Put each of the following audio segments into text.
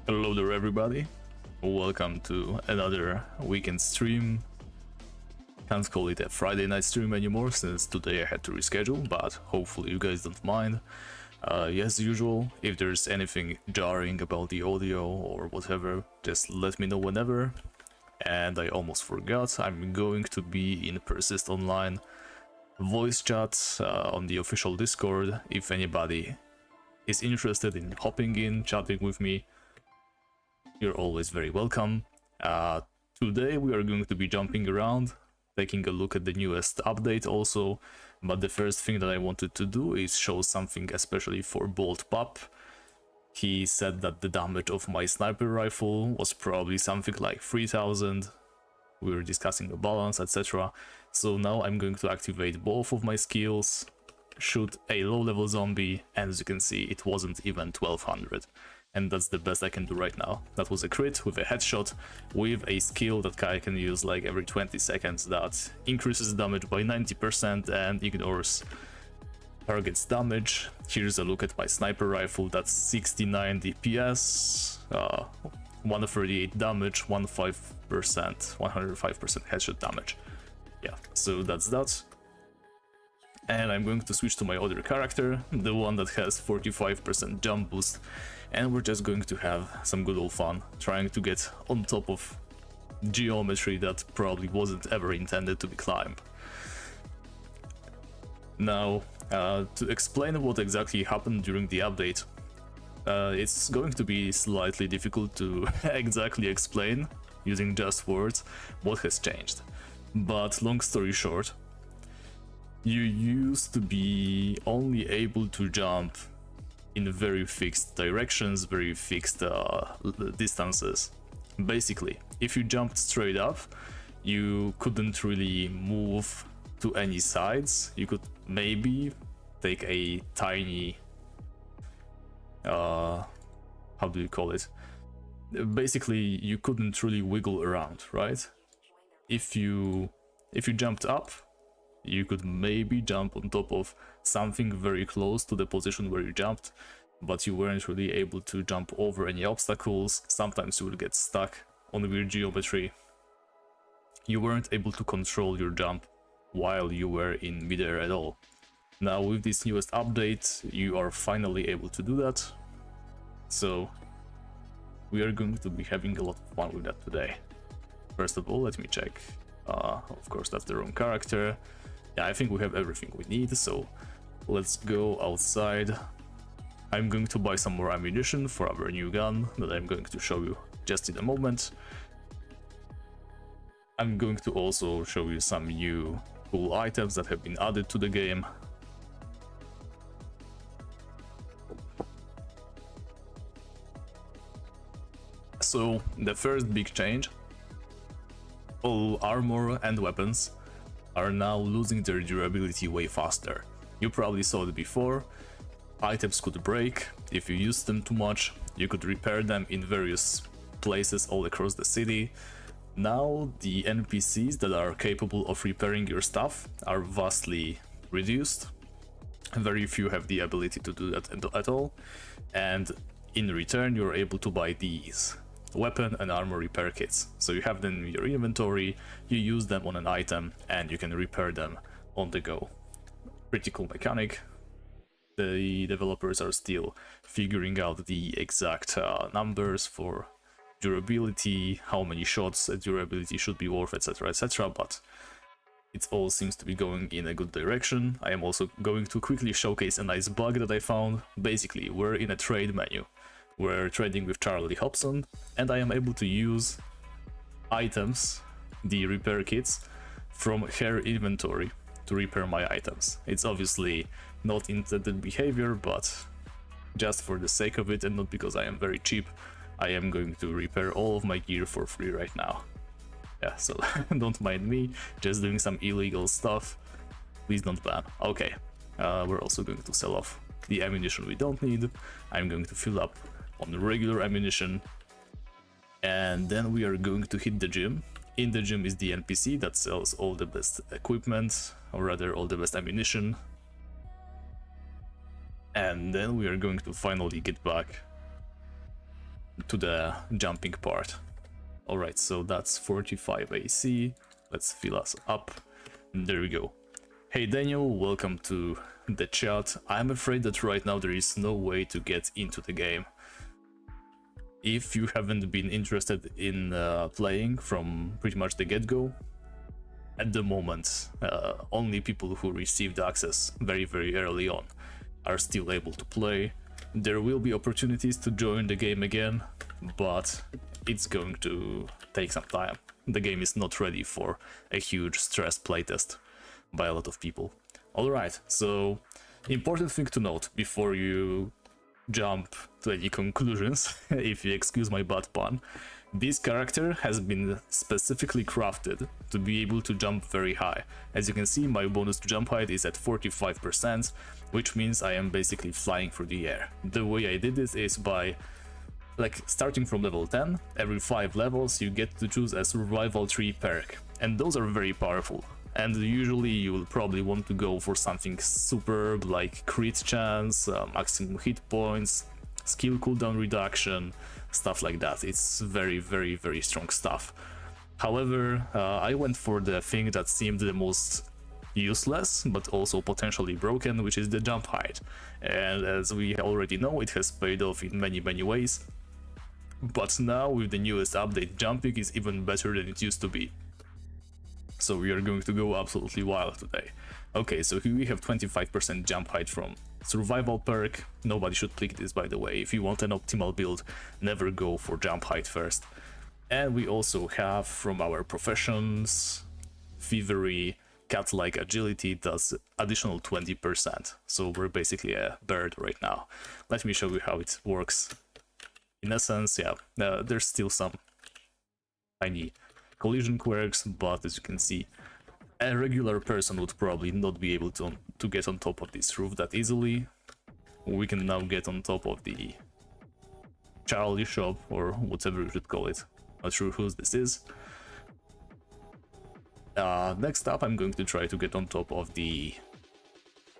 Hello there everybody, welcome to another weekend stream. Can't call it a Friday night stream anymore since today I had to reschedule, but hopefully you guys don't mind. As usual, if there's anything jarring about the audio or whatever, just let me know whenever. And I almost forgot, I'm going to be in PERSIST Online voice chat on the official Discord. If anybody is interested in hopping in, chatting with me, you're always very welcome. Today we are going to be jumping around, taking a look at the newest update also, but the first thing that I wanted to do is show something especially for Bolt Pup. He said that the damage of my sniper rifle was probably something like 3000. We were discussing the balance, etc. So now I'm going to activate both of my skills, shoot a low level zombie, and as you can see it wasn't even 1200. And that's the best I can do right now. That was a crit with a headshot with a skill that I can use like every 20 seconds that increases damage by 90% and ignores target's damage. Here's a look at my sniper rifle. That's 69 DPS, 138 damage, 105% headshot damage. Yeah, so that's that. And I'm going to switch to my other character, the one that has 45% jump boost, and we're just going to have some good old fun, trying to get on top of geometry that probably wasn't ever intended to be climbed. Now, to explain what exactly happened during the update, it's going to be slightly difficult to exactly explain, using just words, what has changed. But long story short, you used to be only able to jump in very fixed directions, very fixed distances. Basically, if you jumped straight up, you couldn't really move to any sides. You could maybe take a tiny, how do you call it? Basically, you couldn't really wiggle around, right? If you jumped up, you could maybe jump on top of something very close to the position where you jumped, but you weren't really able to jump over any obstacles. Sometimes you would get stuck on weird geometry. You weren't able to control your jump while you were in midair at all. Now with this newest update, you are finally able to do that. So we are going to be having a lot of fun with that today. First of all, let me check. Of course, that's the wrong character. Yeah, I think we have everything we need, so let's go outside. I'm going to buy some more ammunition for our new gun that I'm going to show you just in a moment. I'm going to also show you some new cool items that have been added to the game. So the first big change, all armor and weapons are now losing their durability way faster. You probably saw it before. Items could break if you used them too much. You could repair them in various places all across the city. Now the NPCs that are capable of repairing your stuff are vastly reduced. Very few have the ability to do that at all, and in return you're able to buy these weapon and armor repair kits. So you have them in your inventory, you use them on an item, and you can repair them on the go. Pretty cool mechanic. The developers are still figuring out the exact numbers for durability, how many shots a durability should be worth, etc, etc, but it all seems to be going in a good direction. I am also going to quickly showcase a nice bug that I found. Basically, we're in a trade menu. We're trading with Charlie Hobson, and I am able to use items, the repair kits, from her inventory to repair my items. It's obviously not intended behavior, but just for the sake of it and not because I am very cheap, I am going to repair all of my gear for free right now. Yeah, so don't mind me, just doing some illegal stuff. Please don't ban. Okay, we're also going to sell off the ammunition we don't need. I'm going to fill up on the regular ammunition, and then we are going to hit the gym. In the gym is the NPC that sells all the best equipment, or rather all the best ammunition, and then we are going to finally get back to the jumping part. Alright, so that's 45 AC. Let's fill us up. There we go. Hey Daniel, welcome to the chat. I'm afraid that right now there is no way to get into the game. If you haven't been interested in playing from pretty much the get-go, at the moment, only people who received access very early on are still able to play. There will be opportunities to join the game again, but it's going to take some time. The game is not ready for a huge stress playtest by a lot of people. Alright, so important thing to note before you jump to any conclusions, if you excuse my bad pun, this character has been specifically crafted to be able to jump very high. As you can see, my bonus to jump height is at 45%, which means I am basically flying through the air. The way I did this is by starting from level 10, every 5 levels you get to choose a survival tree perk, and those are very powerful. And usually you will probably want to go for something superb like crit chance, maximum hit points, skill cooldown reduction, stuff like that. It's very strong stuff. However, I went for the thing that seemed the most useless but also potentially broken, which is the jump height. And as we already know, it has paid off in many ways. But now with the newest update, jumping is even better than it used to be. So we are going to go absolutely wild today. Okay, so here we have 25% jump height from survival perk. Nobody should click this, by the way. If you want an optimal build, never go for jump height first. And we also have from our professions, thievery, cat-like agility does additional 20%. So we're basically a bird right now. Let me show you how it works. In essence, yeah, there's still some tiny collision quirks, but as you can see, a regular person would probably not be able to get on top of this roof that easily. We can now get on top of the Charlie shop, or whatever you should call it. Not sure whose this is. Next up, I'm going to try to get on top of the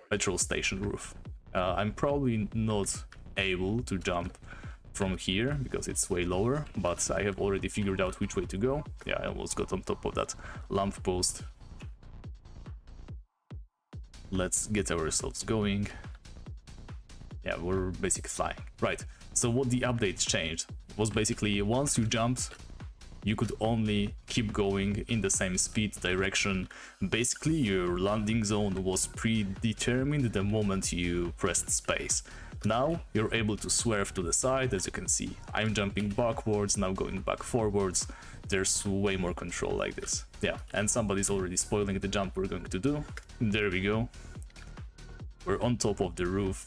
petrol station roof. I'm probably not able to jump from here because it's way lower, but I have already figured out which way to go. Yeah, I almost got on top of that lamp post. Let's get ourselves going. Yeah, we're basically flying. Right, so what the update changed was basically once you jumped, you could only keep going in the same speed direction. Basically, your landing zone was predetermined the moment you pressed space. Now you're able to swerve to the side. As you can see, I'm jumping backwards, now going back forwards. There's way more control like this. Yeah, and somebody's already spoiling the jump we're going to do. There we go. We're on top of the roof.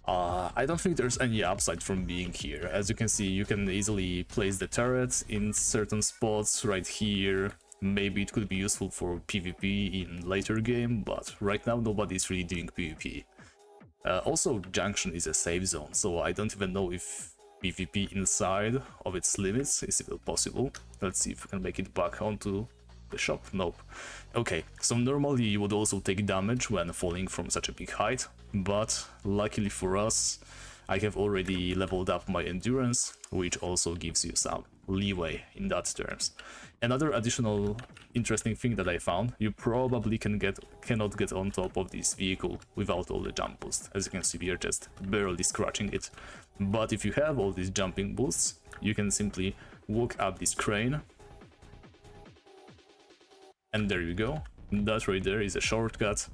I don't think there's any upside from being here. As you can see, you can easily place the turrets in certain spots right here. Maybe it could be useful for PvP in later game, but right now nobody's really doing PvP. Also, Junction is a safe zone, so I don't even know if PvP inside of its limits is even possible. Let's see if we can make it back onto the shop. Nope. Okay, so normally you would also take damage when falling from such a big height, but luckily for us, I have already leveled up my endurance, which also gives you some leeway in that terms. Another additional interesting thing that I found, you probably cannot get on top of this vehicle without all the jump boosts. As you can see, we are just barely scratching it. But if you have all these jumping boosts, you can simply walk up this crane. And there you go. That right there is a shortcut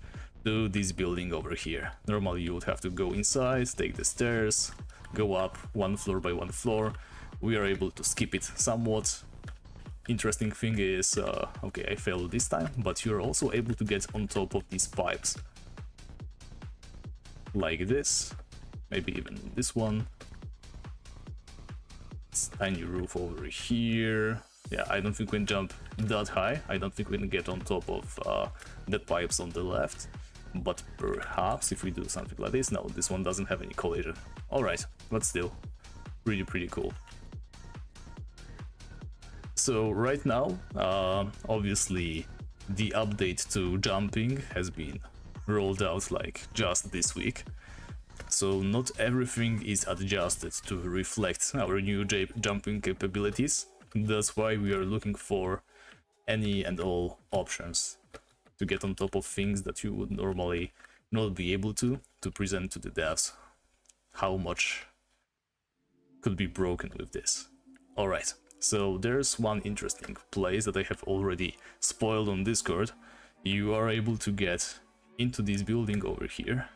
to this building over here. Normally you would have to go inside, take the stairs, go up one floor by one floor. We are able to skip it somewhat. Interesting thing is, okay, I failed this time, but you're also able to get on top of these pipes. Like this, maybe even this one. This tiny roof over here. Yeah, I don't think we can jump that high. I don't think we can get on top of the pipes on the left. But perhaps if we do something like this, no, this one doesn't have any collision. Alright, but still, pretty cool. So right now, obviously the update to jumping has been rolled out like just this week. so not everything is adjusted to reflect our new jumping capabilities. That's why we are looking for any and all options to get on top of things that you would normally not be able to present to the devs how much could be broken with this. Alright, so there's one interesting place that I have already spoiled on Discord. You are able to get into this building over here.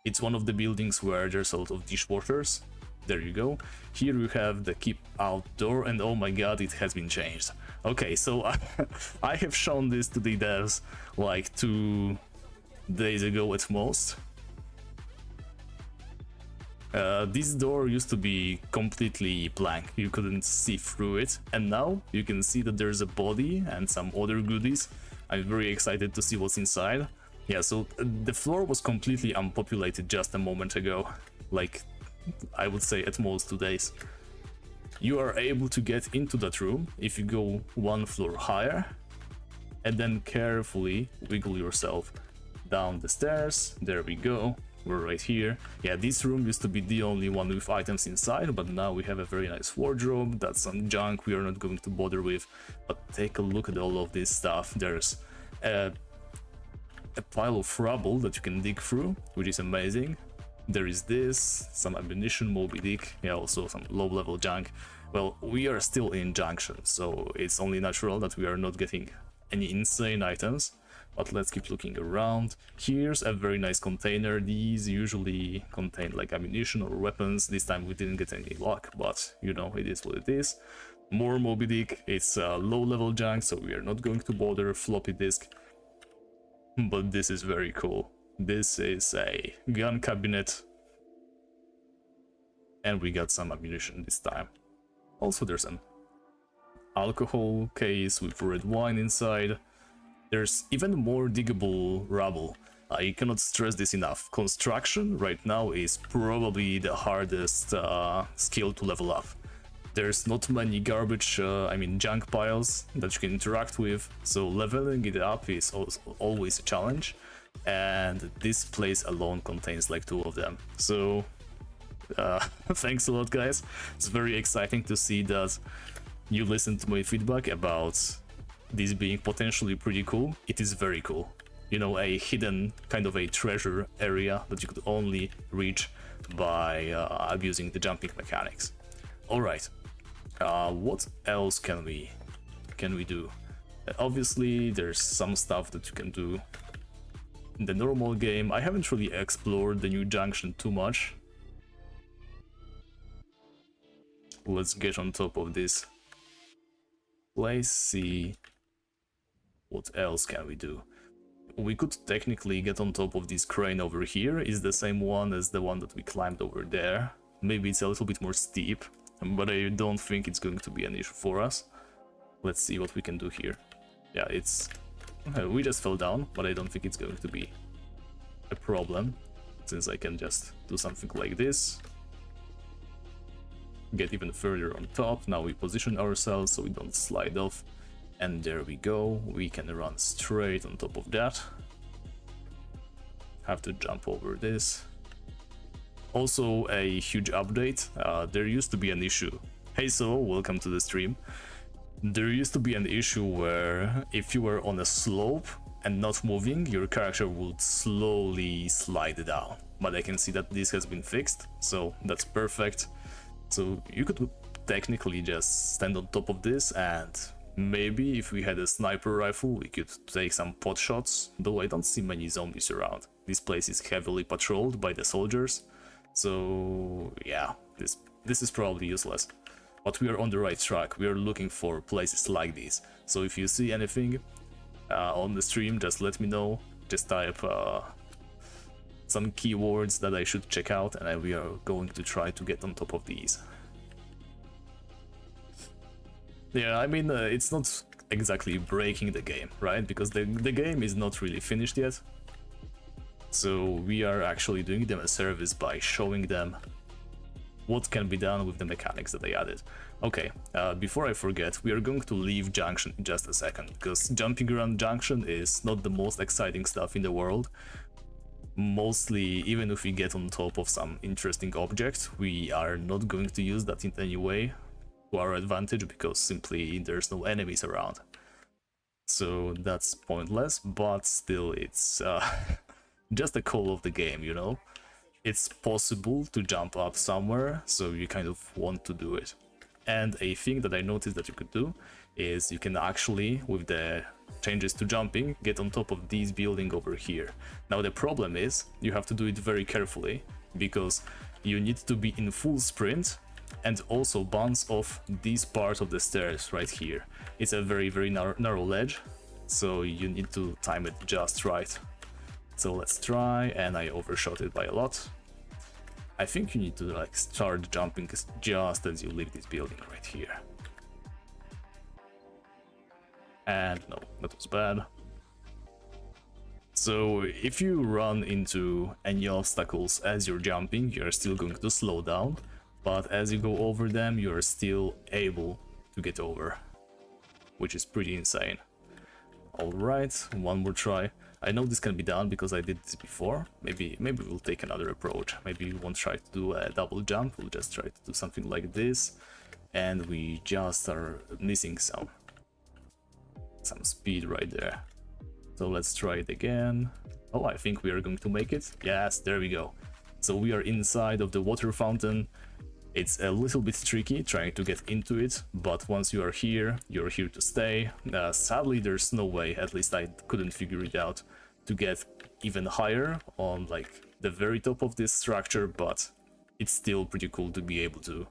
It's one of the buildings where there's a lot of dishwashers. There you go. Here you have the keep outdoor, and oh my god, it has been changed. Okay, so I have shown this to the devs like 2 days ago at most. This door used to be completely blank, you couldn't see through it, and now you can see that there's a body and some other goodies. I'm very excited to see what's inside. Yeah, so the floor was completely unpopulated just a moment ago, like I would say at most 2 days. You are able to get into that room if you go 1 floor higher and then carefully wiggle yourself down the stairs. There we go. We're right here. Yeah, this room used to be the only one with items inside, but now we have a very nice wardrobe. That's some junk we are not going to bother with, but take a look at all of this stuff. There's a pile of rubble that you can dig through, which is amazing. There is this, some ammunition, Moby Dick, yeah, also some low-level junk. Well, we are still in Junction, so it's only natural that we are not getting any insane items. But let's keep looking around. Here's a very nice container. These usually contain like ammunition or weapons. This time we didn't get any luck, but you know, it is what it is. More Moby Dick. It's low-level junk, so we are not going to bother. Floppy disk. But this is very cool. This is a gun cabinet. And we got some ammunition this time. Also, there's an alcohol case with red wine inside. There's even more diggable rubble. I cannot stress this enough. Construction right now is probably the hardest skill to level up. There's not many garbage, junk piles that you can interact with, so leveling it up is always a challenge. And this place alone contains like 2 of them. So thanks a lot, guys. It's very exciting to see that you listened to my feedback about this being potentially pretty cool. It is very cool. You know, a hidden kind of a treasure area that you could only reach by abusing the jumping mechanics. Alright, what else can we do? Obviously, there's some stuff that you can do in the normal game. I haven't really explored the new junction too much. Let's get on top of this place, see what else can we do. We could technically get on top of this crane over here. Is the same one as the one that we climbed over there. Maybe it's a little bit more steep, but I don't think it's going to be an issue for us. Let's see what we can do here. Yeah, we just fell down, but I don't think it's going to be a problem, since I can just do something like this. Get even further on top. Now we position ourselves so we don't slide off. And there we go. We can run straight on top of that. Have to jump over this. Also a huge update. There used to be an issue. Hey, so welcome to the stream. There used to be an issue where if you were on a slope and not moving, your character would slowly slide down. But I can see that this has been fixed, so that's perfect. So you could technically just stand on top of this, and maybe if we had a sniper rifle we could take some pot shots, though I don't see many zombies around. This place is heavily patrolled by the soldiers, so yeah, this is probably useless. But we are on the right track. We are looking for places like these, so if you see anything on the stream, just let me know. Just type some keywords that I should check out, and we are going to try to get on top of these. Yeah, I mean, it's not exactly breaking the game, right? Because the game is not really finished yet. So we are actually doing them a service by showing them what can be done with the mechanics that I added. Okay, before I forget, we are going to leave Junction in just a second, because jumping around Junction is not the most exciting stuff in the world. Mostly, even if we get on top of some interesting object, we are not going to use that in any way to our advantage because simply there's no enemies around. So that's pointless, but still it's just a call of the game, you know? It's possible to jump up somewhere, so you kind of want to do it. And a thing that I noticed that you could do is you can actually, with the changes to jumping, get on top of this building over here. Now the problem is you have to do it very carefully because you need to be in full sprint and also bounce off this part of the stairs right here. It's a very narrow ledge, so you need to time it just right. So let's try, and I overshot it by a lot. I think you need to like start jumping just as you leave this building right here. And no, that was bad. So if you run into any obstacles as you're jumping, you're still going to slow down, but as you go over them, you're still able to get over, which is pretty insane. Alright, one more try. I know this can be done because I did this before. Maybe we'll take another approach. Maybe we won't try to do a double jump, we'll just try to do something like this, and we just are missing some speed right there. So let's try it again. Oh, I think we are going to make it. Yes, there we go. So we are inside of the water fountain. It's a little bit tricky trying to get into it, but once you are here, you're here to stay. Sadly, there's no way, at least I couldn't figure it out, to get even higher on like the very top of this structure, but it's still pretty cool to be able to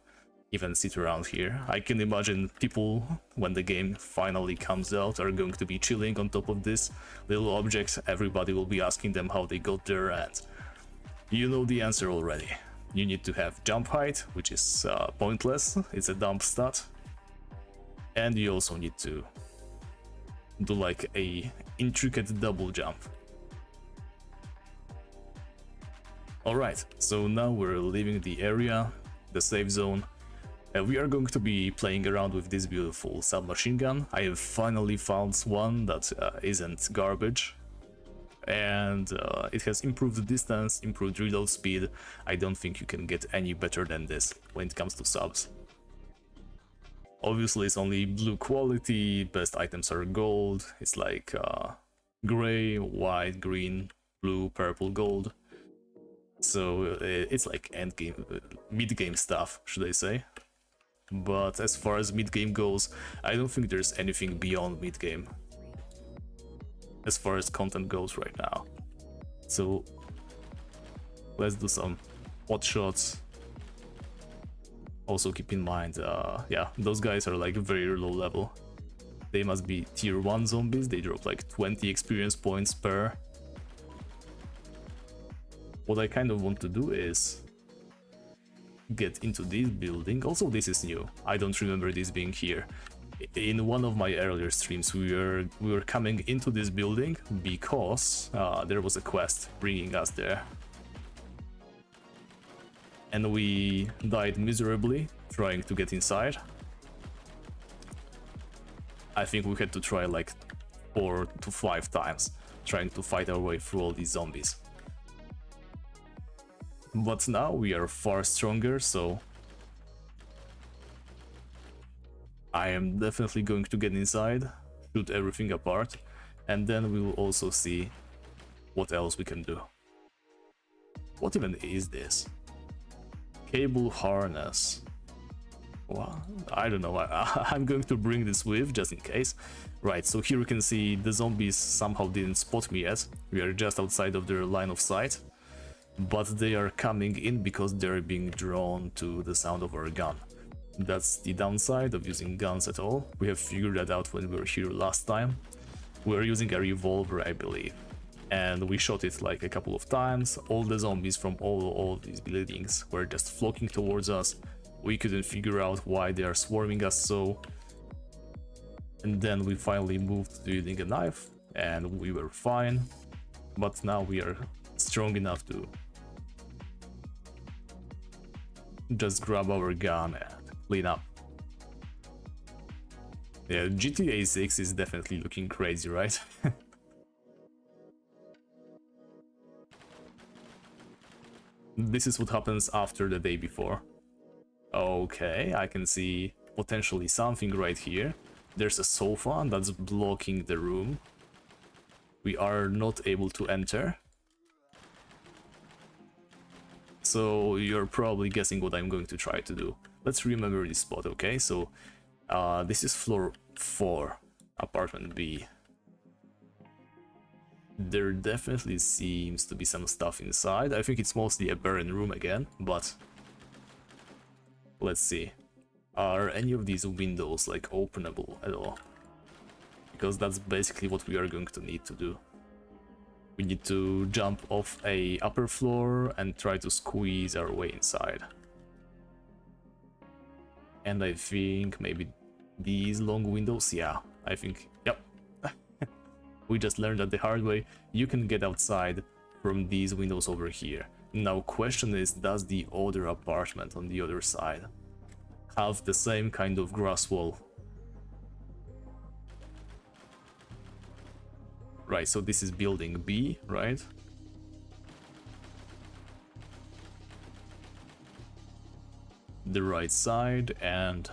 even sit around here. I can imagine people, when the game finally comes out, are going to be chilling on top of this little object. Everybody will be asking them how they got there, and you know the answer already. You need to have jump height, which is pointless, it's a dump stat. And you also need to do like a intricate double jump. Alright, so now we're leaving the area, the safe zone. We are going to be playing around with this beautiful submachine gun. I have finally found one that isn't garbage. And it has improved distance, improved reload speed. I don't think you can get any better than this when it comes to subs. Obviously it's only blue quality, best items are gold. It's like gray, white, green, blue, purple, gold. So it's like end game, mid game stuff, should I say. But as far as mid game goes, I don't think there's anything beyond mid game as far as content goes right now. So let's do some pot shots. Also keep in mind, yeah, those guys are like very low level. They must be tier 1 zombies. They drop like 20 experience points per. What I kind of want to do is get into this building. Also, this is new. I don't remember this being here. In one of my earlier streams, we were coming into this building because there was a quest bringing us there. And we died miserably trying to get inside. I think we had to try like 4 to 5 times trying to fight our way through all these zombies. But now we are far stronger, so I am definitely going to get inside, shoot everything apart, and then we will also see what else we can do. What even is this? Cable harness. Well, I don't know, I'm going to bring this with just in case. Right, so here you can see the zombies somehow didn't spot me yet. We are just outside of their line of sight. But they are coming in because they're being drawn to the sound of our gun. That's the downside of using guns at all. We have figured that out when we were here last time. We were using a revolver, I believe. And we shot it like a couple of times. All the zombies from all these buildings were just flocking towards us. We couldn't figure out why they are swarming us so. And then we finally moved to using a knife and we were fine. But now we are strong enough to just grab our gun and clean up. Yeah, GTA 6 is definitely looking crazy, right? This is what happens after the day before. Okay, I can see potentially something right here. There's a sofa that's blocking the room. We are not able to enter. So you're probably guessing what I'm going to try to do. Let's remember this spot, okay? So this is floor 4, apartment B. There definitely seems to be some stuff inside. I think it's mostly a barren room again, but let's see. Are any of these windows like openable at all? Because that's basically what we are going to need to do. We need to jump off a upper floor and try to squeeze our way inside. And I think maybe these long windows, yeah, I think, yep. We just learned that the hard way. You can get outside from these windows over here. Now question is, does the other apartment on the other side have the same kind of grass wall? Right, so this is building B, right? The right side, and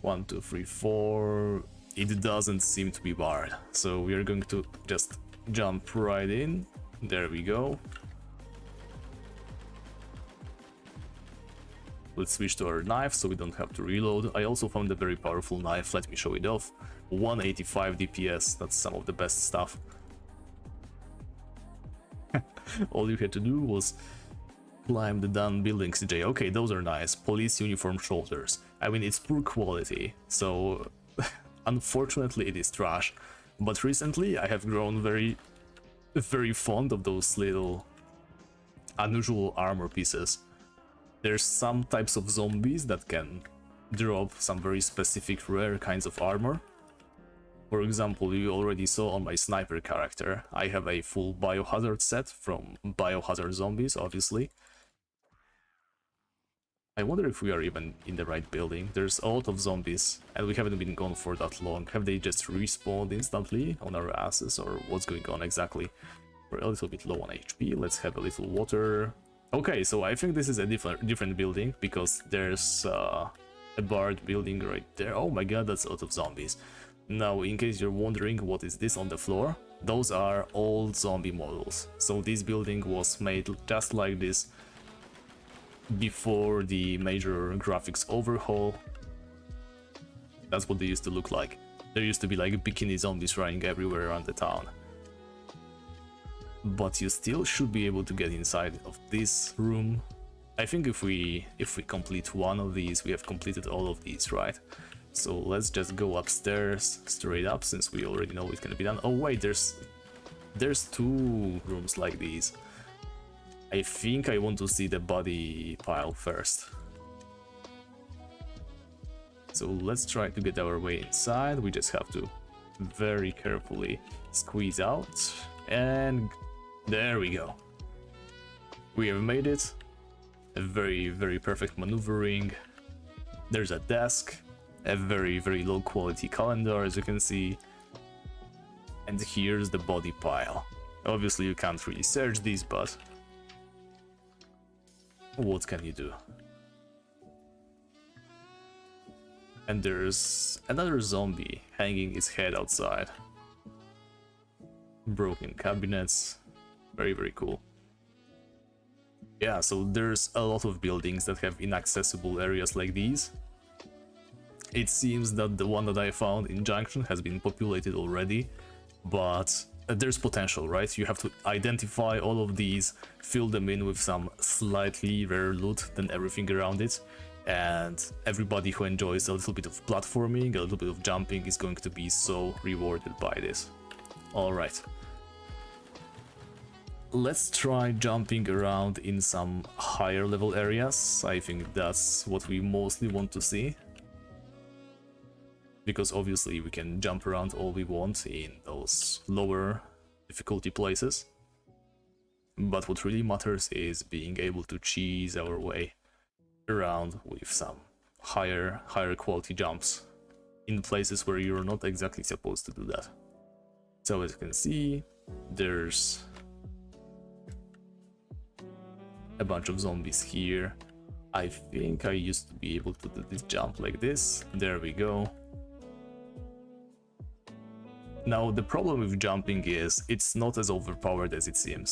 1, 2, 3, 4. It doesn't seem to be barred, so we are going to just jump right in. There we go. Let's switch to our knife so we don't have to reload. I also found a very powerful knife, let me show it off. 185 DPS, that's some of the best stuff. All you had to do was climb the down buildings, CJ. Okay, those are nice. Police uniform shoulders. I mean, it's poor quality, so unfortunately it is trash. But recently I have grown very fond of those little unusual armor pieces. There's some types of zombies that can drop some very specific rare kinds of armor. For example, you already saw on my sniper character, I have a full biohazard set from biohazard zombies, obviously. I wonder if we are even in the right building. There's a lot of zombies, and we haven't been gone for that long. Have they just respawned instantly on our asses, or what's going on exactly? We're a little bit low on HP, let's have a little water. Okay, so I think this is a different building, because there's a barred building right there. Oh my god, that's a lot of zombies. Now, in case you're wondering what is this on the floor, those are old zombie models. So this building was made just like this before the major graphics overhaul. That's what they used to look like. There used to be like bikini zombies running everywhere around the town. But you still should be able to get inside of this room. I think if we complete one of these, we have completed all of these, right? So let's just go upstairs straight up, since we already know it can be done. Oh wait, there's 2 rooms like these. I think I want to see the body pile first. So let's try to get our way inside. We just have to very carefully squeeze out, and there we go. We have made it. A very perfect maneuvering. There's a desk, a very low quality calendar, as you can see, and here's the body pile. Obviously you can't really search these, but what can you do? And there's another zombie hanging his head outside. Broken cabinets, very cool. Yeah, so there's a lot of buildings that have inaccessible areas like these. It seems that the one that I found in Junction has been populated already, but there's potential, right? You have to identify all of these, fill them in with some slightly rare loot than everything around it, and everybody who enjoys a little bit of platforming, a little bit of jumping is going to be so rewarded by this. Alright. Let's try jumping around in some higher level areas. I think that's what we mostly want to see. Because obviously we can jump around all we want in those lower difficulty places. But what really matters is being able to cheese our way around with some higher quality jumps in places where you're not exactly supposed to do that. So as you can see, there's a bunch of zombies here. I think I used to be able to do this jump like this. There we go. Now the problem with jumping is it's not as overpowered as it seems.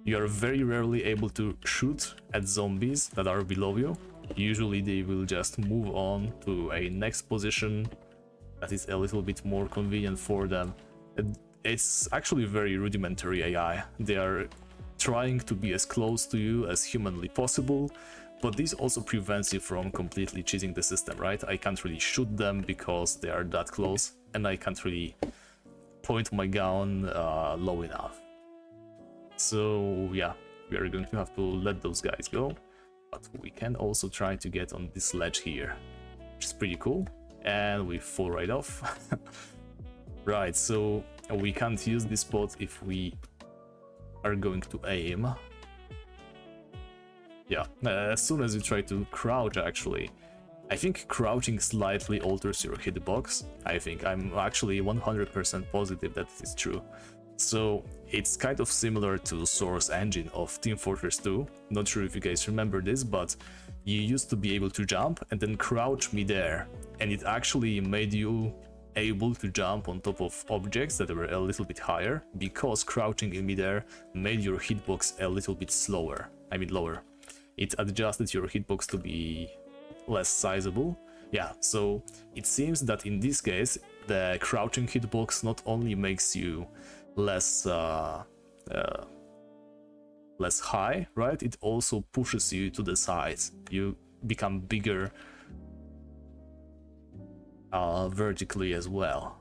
You are very rarely able to shoot at zombies that are below you. Usually they will just move on to a next position that is a little bit more convenient for them. It's actually very rudimentary AI. They are trying to be as close to you as humanly possible, but this also prevents you from completely cheating the system, right? I can't really shoot them because they are that close, and I can't really point my gun low enough. So yeah, we are going to have to let those guys go, but we can also try to get on this ledge here, which is pretty cool, and we fall right off. Right, so we can't use this spot if we are going to aim. Yeah, as soon as you try to crouch, actually, I think crouching slightly alters your hitbox. I'm actually 100% positive that it is true. So it's kind of similar to Source Engine of Team Fortress 2. Not sure if you guys remember this, but you used to be able to jump and then crouch midair, and it actually made you able to jump on top of objects that were a little bit higher, because crouching in midair made your hitbox a little bit lower. It adjusted your hitbox to be less sizable. Yeah, so it seems that in this case the crouching hitbox not only makes you less high, right? It also pushes you to the sides. You become bigger vertically as well,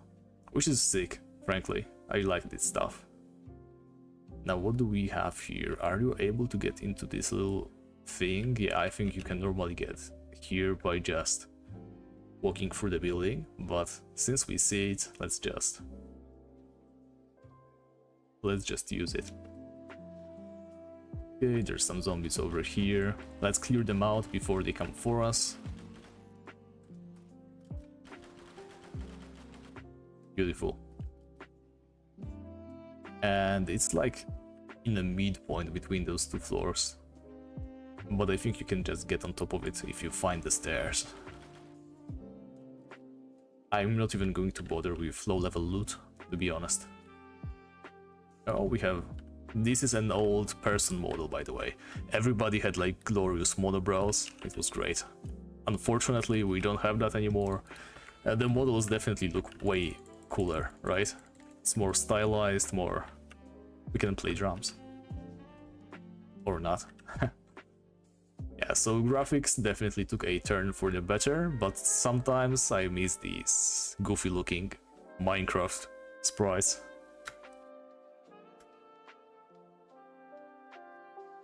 which is sick. Frankly, I like this stuff. Now what do we have here? Are you able to get into this little thing? Yeah, I think you can normally get here by just walking through the building, but since we see it, let's just use it. Okay, there's some zombies over here. Let's clear them out before they come for us. Beautiful. And it's like in a midpoint between those two floors, but I think you can just get on top of it if you find the stairs. I'm not even going to bother with low level loot, to be honest. Oh, we have... This is an old person model, by the way. Everybody had like glorious monobrows. It was great. Unfortunately, we don't have that anymore. The models definitely look way cooler, right? It's more stylized, more... We can play drums. Or not. Yeah, so graphics definitely took a turn for the better, but sometimes I miss these goofy looking Minecraft sprites.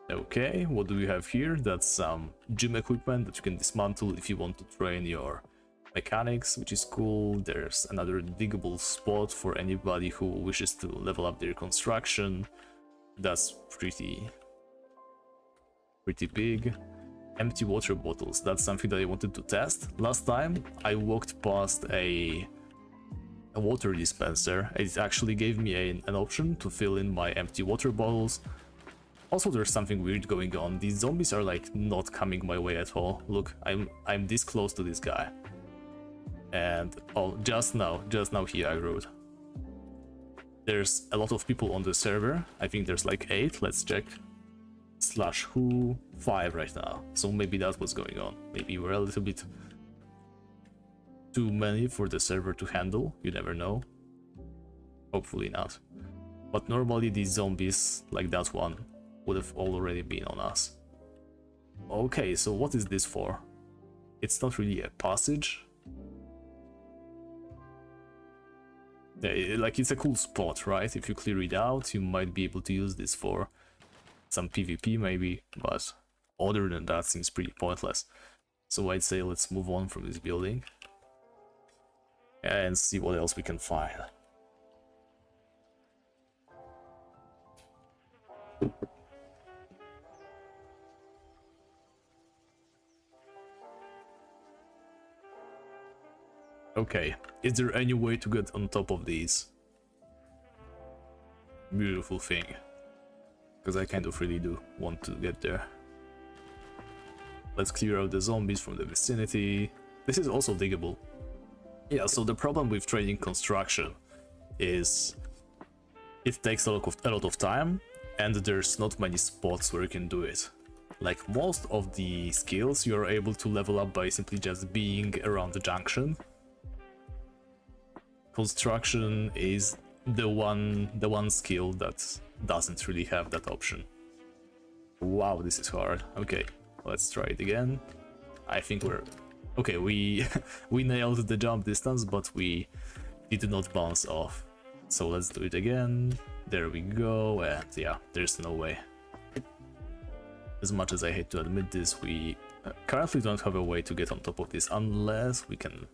Okay, what do we have here? That's some gym equipment that you can dismantle if you want to train your mechanics, which is cool. There's another diggable spot for anybody who wishes to level up their construction. That's pretty big. Empty water bottles, that's something that I wanted to test. Last time I walked past a water dispenser. It actually gave me an option to fill in my empty water bottles. Also, there's something weird going on. These zombies are like not coming my way at all. Look, I'm this close to this guy, and oh, just now he aggroed. There's a lot of people on the server. I think there's like 8. Let's check. /who 5 right now. So maybe that's what's going on. Maybe we're a little bit too many for the server to handle. You never know. Hopefully not. But normally these zombies, like that one, would have already been on us. Okay, so what is this for? It's not really a passage. Like, it's a cool spot, right? If you clear it out, you might be able to use this for some PvP maybe, but other than that seems pretty pointless. So I'd say let's move on from this building and see what else we can find. Okay, is there any way to get on top of these? Beautiful thing. because I kind of really do want to get there. Let's clear out the zombies from the vicinity. This is also diggable. Yeah, so the problem with trading construction is it takes a lot of time, and there's not many spots where you can do it. Like most of the skills you're able to level up by simply just being around the junction. Construction is the one skill that doesn't really have that option. Wow, this is hard. Okay, let's try it again. I think we're okay. We nailed the jump distance, but we did not bounce off. So let's do it again. There we go, and yeah, there's no way. As much as I hate to admit this, we currently don't have a way to get on top of this unless we can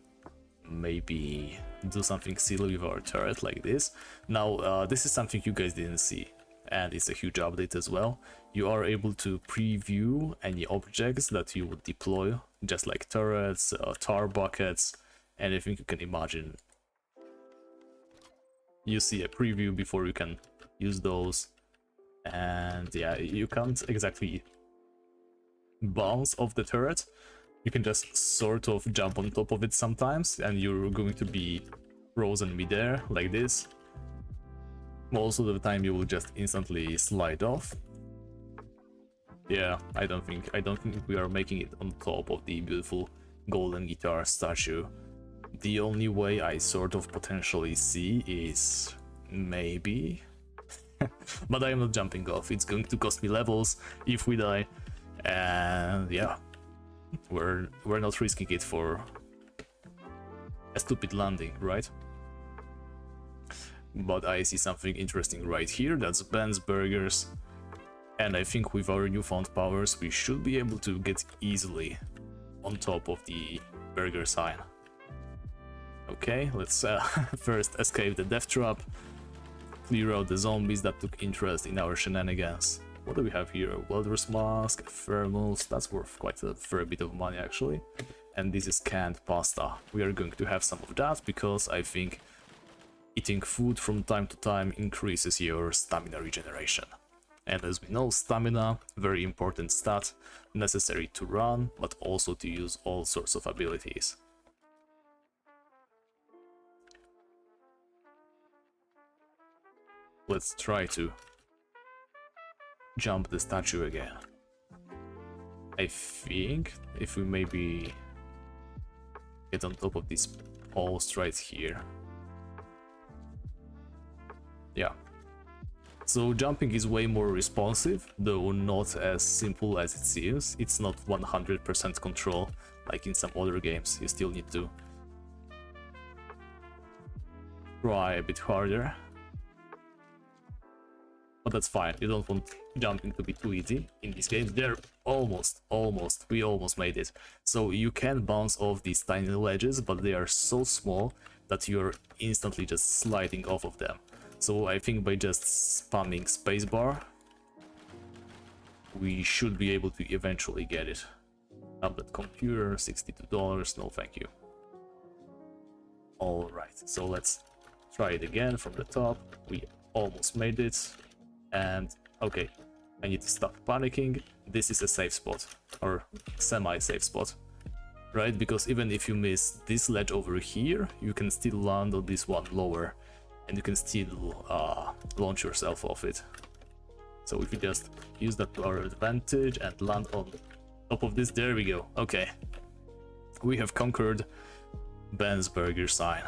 maybe do something silly with our turret like this. Now, this is something you guys didn't see, and it's a huge update as well. You are able to preview any objects that you would deploy, just like turrets, tar buckets, anything you can imagine. You see a preview before you can use those, and yeah, you can't exactly bounce off the turret. You can just sort of jump on top of it sometimes, and you're going to be frozen midair like this. Most of the time you will just instantly slide off. Yeah, I don't think we are making it on top of the beautiful golden guitar statue. The only way I sort of potentially see is maybe but I am not jumping off. It's going to cost me levels if we die, and yeah, we're not risking it for a stupid landing, right? But I see something interesting right here. That's Ben's Burgers, and I think with our newfound powers we should be able to get easily on top of the burger sign. Okay, let's first escape the death trap, clear out the zombies that took interest in our shenanigans. What do we have here? A welder's mask, a thermos, that's worth quite a fair bit of money actually. And this is canned pasta. We are going to have some of that because I think eating food from time to time increases your stamina regeneration. And as we know, stamina, very important stat, necessary to run, but also to use all sorts of abilities. Let's try to jump the statue again. I think if we maybe get on top of this post right here. Yeah. So jumping is way more responsive, though not as simple as it seems. It's not 100% control like in some other games. You still need to try a bit harder. But that's fine, you don't want jumping to be too easy in these games. They're we almost made it. So you can bounce off these tiny ledges, but they are so small that you're instantly just sliding off of them. So I think by just spamming spacebar, we should be able to eventually get it. Tablet computer, $62, no thank you. Alright, so let's try it again from the top. We almost made it. And okay, I need to stop panicking. This is a safe spot, or semi-safe spot, right? Because even if you miss this ledge over here, you can still land on this one lower, and you can still launch yourself off it. So if we just use that to our advantage and land on top of this, there we go. Okay, we have conquered Ben's Burger sign.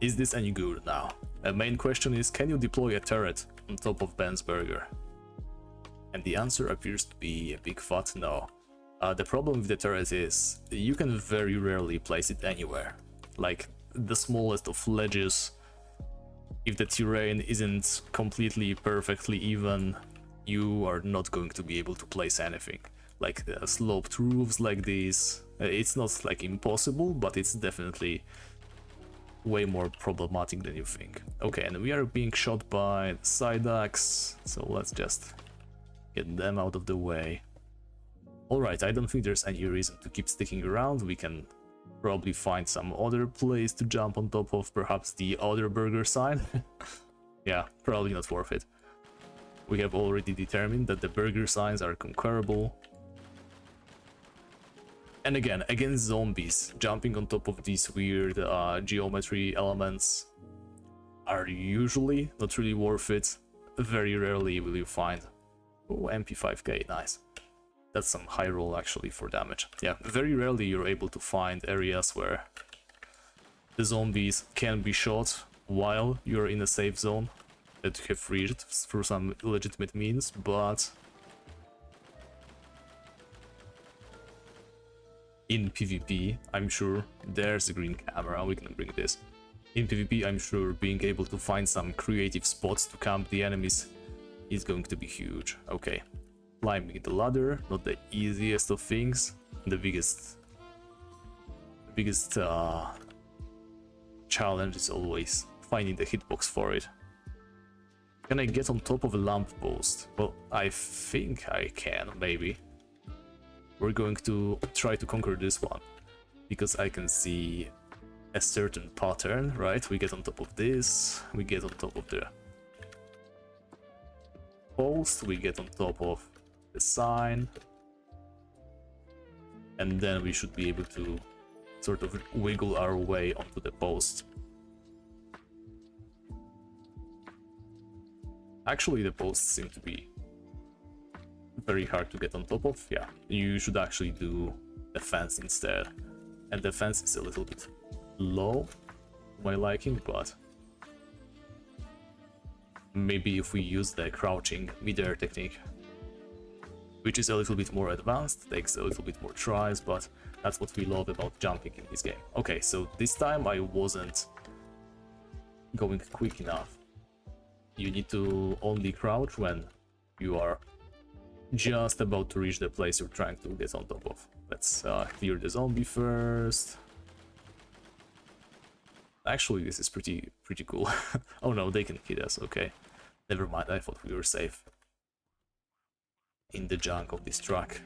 Is this any good now? The main question is, can you deploy a turret on top of Ben's Burger? And the answer appears to be a big fat no. The problem with the turret is you can very rarely place it anywhere. Like the smallest of ledges, if the terrain isn't completely perfectly even, you are not going to be able to place anything. Like sloped roofs like this, it's not like impossible, but it's definitely way more problematic than you think. Okay, and we are being shot by the side axe, so let's just get them out of the way. Alright, I don't think there's any reason to keep sticking around. We can probably find some other place to jump on top of, perhaps the other burger sign. Yeah, probably not worth it. We have already determined that the burger signs are conquerable. And again, against zombies, jumping on top of these weird geometry elements are usually not really worth it. Very rarely will you find... Oh, MP5K, nice. That's some high roll actually for damage. Yeah, very rarely you're able to find areas where the zombies can be shot while you're in a safe zone that you have reached through some legitimate means, but in PvP, I'm sure there's a green camera, we can bring this. In PvP, I'm sure being able to find some creative spots to camp the enemies is going to be huge. Okay, climbing the ladder, not the easiest of things. The biggest challenge is always finding the hitbox for it. Can I get on top of a lamppost? Well, I think I can, maybe. We're going to try to conquer this one, because I can see a certain pattern, right? We get on top of this, we get on top of the post, we get on top of the sign, and then we should be able to sort of wiggle our way onto the post. Actually, the posts seem to be very hard to get on top of. Yeah, you should actually do the fence instead. And the fence is a little bit low to my liking, but maybe if we use the crouching mid-air technique, which is a little bit more advanced, takes a little bit more tries, but that's what we love about jumping in this game. Okay, so this time I wasn't going quick enough. You need to only crouch when you are just about to reach the place you're trying to get on top of. Let's clear the zombie first. Actually, this is pretty cool. Oh no, they can hit us, okay. Never mind, I thought we were safe in the junk of this truck.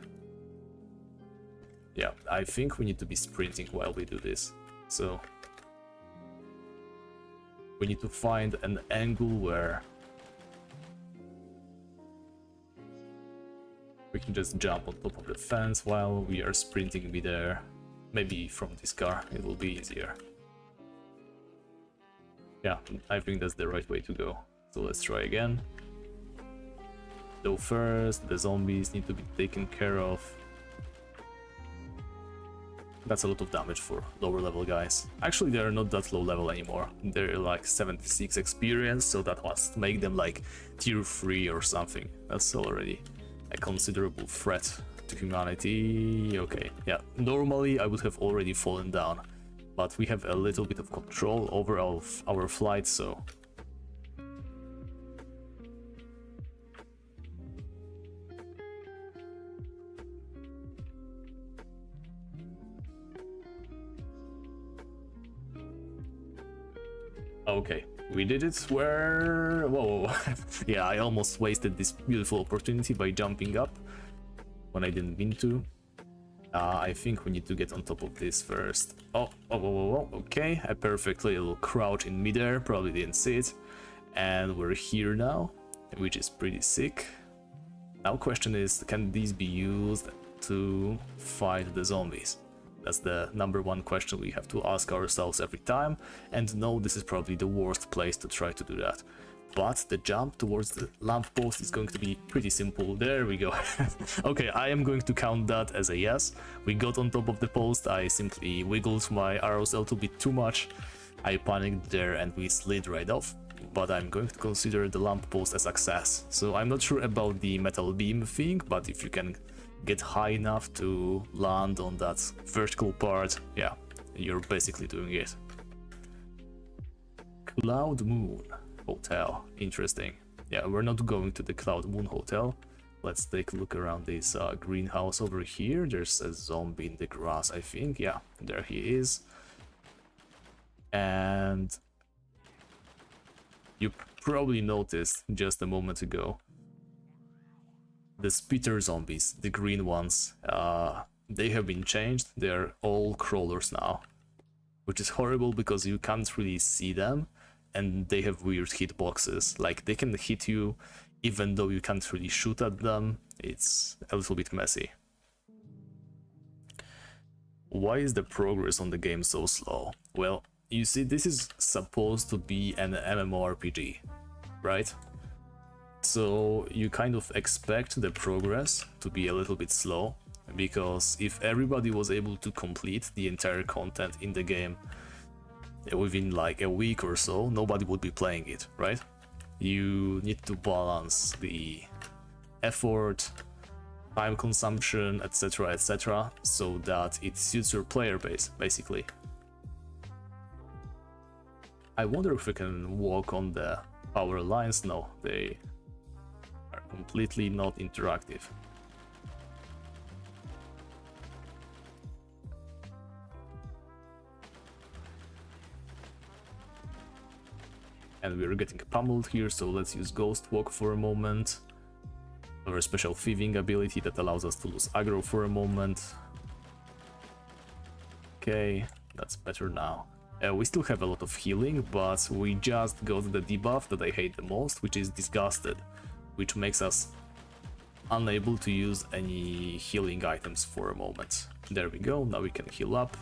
Yeah, I think we need to be sprinting while we do this. So we need to find an angle where we can just jump on top of the fence while we are sprinting midair. Maybe from this car it will be easier. Yeah, I think that's the right way to go. So let's try again. Though first, the zombies need to be taken care of. That's a lot of damage for lower level guys. Actually, they're not that low level anymore. They're like 76 experience, so that must make them like tier 3 or something. That's already a considerable threat to humanity. Okay, yeah, normally I would have already fallen down, but we have a little bit of control over our flight, so okay, we did it. Where... Whoa. Yeah, I almost wasted this beautiful opportunity by jumping up when I didn't mean to. I think we need to get on top of this first. Oh, okay, a perfect little crouch in midair, probably didn't see it. And we're here now, which is pretty sick. Now question is, can these be used to fight the zombies? That's the #1 question we have to ask ourselves every time, and no, this is probably the worst place to try to do that. But the jump towards the lamppost is going to be pretty simple. There we go. Okay, I am going to count that as a yes. We got on top of the post, I simply wiggled my arrows a little bit too much. I panicked there and we slid right off. But I'm going to consider the lamppost a success. So I'm not sure about the metal beam thing, but if you can get high enough to land on that vertical part, yeah, you're basically doing it. Cloud Moon Hotel, interesting. Yeah, we're not going to the Cloud Moon Hotel. Let's take a look around this greenhouse over here. There's a zombie in the grass, I think. Yeah, there he is. And you probably noticed just a moment ago, the spitter zombies, the green ones, they have been changed. They're all crawlers now, which is horrible because you can't really see them, and they have weird hitboxes. Like, they can hit you even though you can't really shoot at them, it's a little bit messy. Why is the progress on the game so slow? Well, you see, this is supposed to be an MMORPG, right? So you kind of expect the progress to be a little bit slow, because if everybody was able to complete the entire content in the game within like a week or so, nobody would be playing it, right? You need to balance the effort, time consumption, etc., so that it suits your player base, basically. I wonder if we can walk on the power lines. No, they are completely not interactive. And we're getting pummeled here, so let's use Ghost Walk for a moment. Our special thieving ability that allows us to lose aggro for a moment. Okay, that's better now. We still have a lot of healing, but we just got the debuff that I hate the most, which is Disgusted, which makes us unable to use any healing items for a moment. There we go, now we can heal up.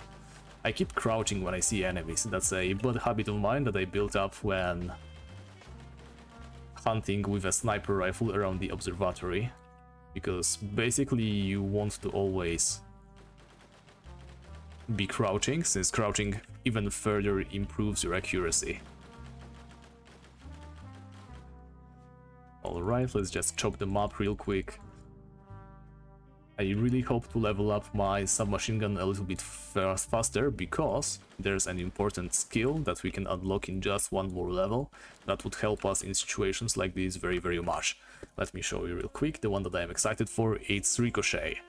I keep crouching when I see enemies. That's a bad habit of mine that I built up when hunting with a sniper rifle around the observatory, because basically you want to always be crouching, since crouching even further improves your accuracy. Alright, let's just chop them up real quick. I really hope to level up my submachine gun a little bit faster, because there's an important skill that we can unlock in just one more level that would help us in situations like this very much. Let me show you real quick. The one that I'm excited for, it's Ricochet.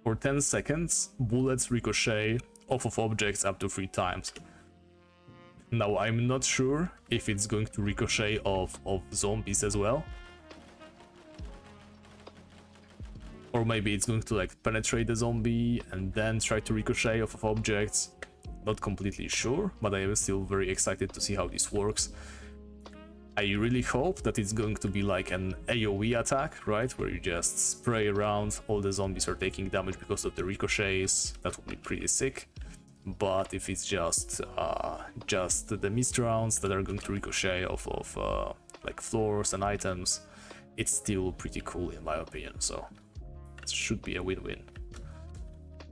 For 10 seconds, bullets ricochet off of objects up to 3 times. Now, I'm not sure if it's going to ricochet off of zombies as well, or maybe it's going to like penetrate the zombie and then try to ricochet off of objects. Not completely sure, but I am still very excited to see how this works. I really hope that it's going to be like an AoE attack, right? Where you just spray around, all the zombies are taking damage because of the ricochets. That would be pretty sick. But if it's just the mist rounds that are going to ricochet off of like floors and items, it's still pretty cool in my opinion, so it should be a win-win.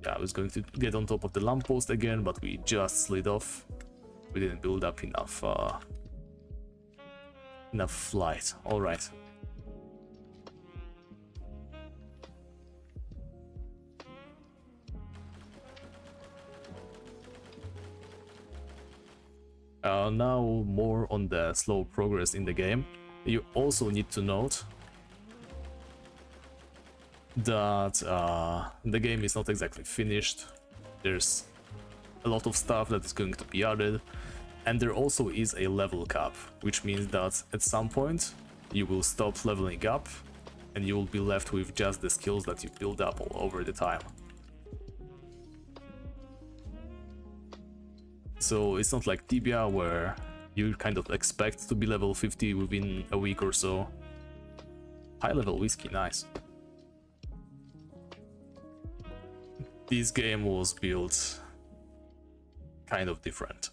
Yeah, I was going to get on top of the lamppost again, but we just slid off. We didn't build up enough flight. All right. Now more on the slow progress in the game. You also need to note that the game is not exactly finished. There's a lot of stuff that is going to be added, and there also is a level cap, which means that at some point you will stop leveling up and you will be left with just the skills that you build up all over the time. So it's not like Tibia, where you kind of expect to be level 50 within a week or so. High level whiskey, nice. This game was built kind of different.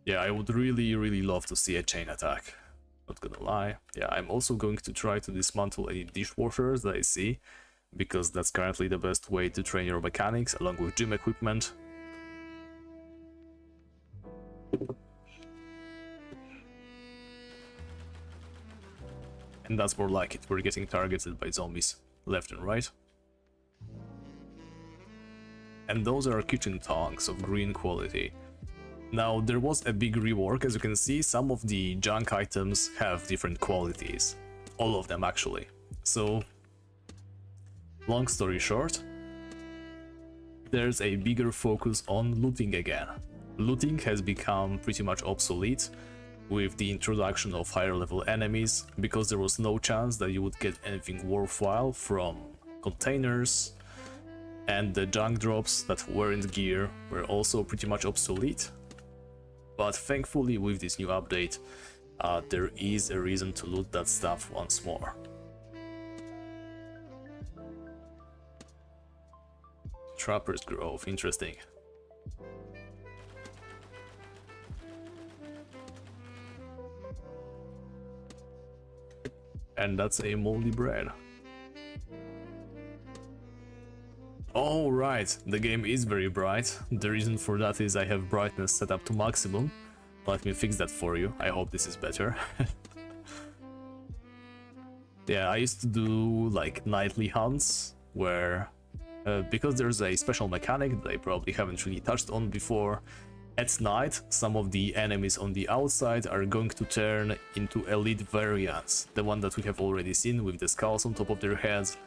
Yeah, I would really love to see a chain attack. Not gonna lie. Yeah, I'm also going to try to dismantle any dishwashers that I see, because that's currently the best way to train your mechanics along with gym equipment. And that's more like it. We're getting targeted by zombies left and right. And those are kitchen tongs of green quality. Now, there was a big rework. As you can see, some of the junk items have different qualities. All of them, actually. So, long story short, there's a bigger focus on looting again. Looting has become pretty much obsolete with the introduction of higher level enemies, because there was no chance that you would get anything worthwhile from containers, and the junk drops that weren't gear were also pretty much obsolete. But thankfully, with this new update, there is a reason to loot that stuff once more. Trapper's Grove, interesting. And that's a moldy bread. Oh right, the game is very bright. The reason for that is I have brightness set up to maximum. Let me fix that for you. I hope this is better. Yeah, I used to do like nightly hunts where because there's a special mechanic that I probably haven't really touched on before. At night, some of the enemies on the outside are going to turn into elite variants. The one that we have already seen with the skulls on top of their heads.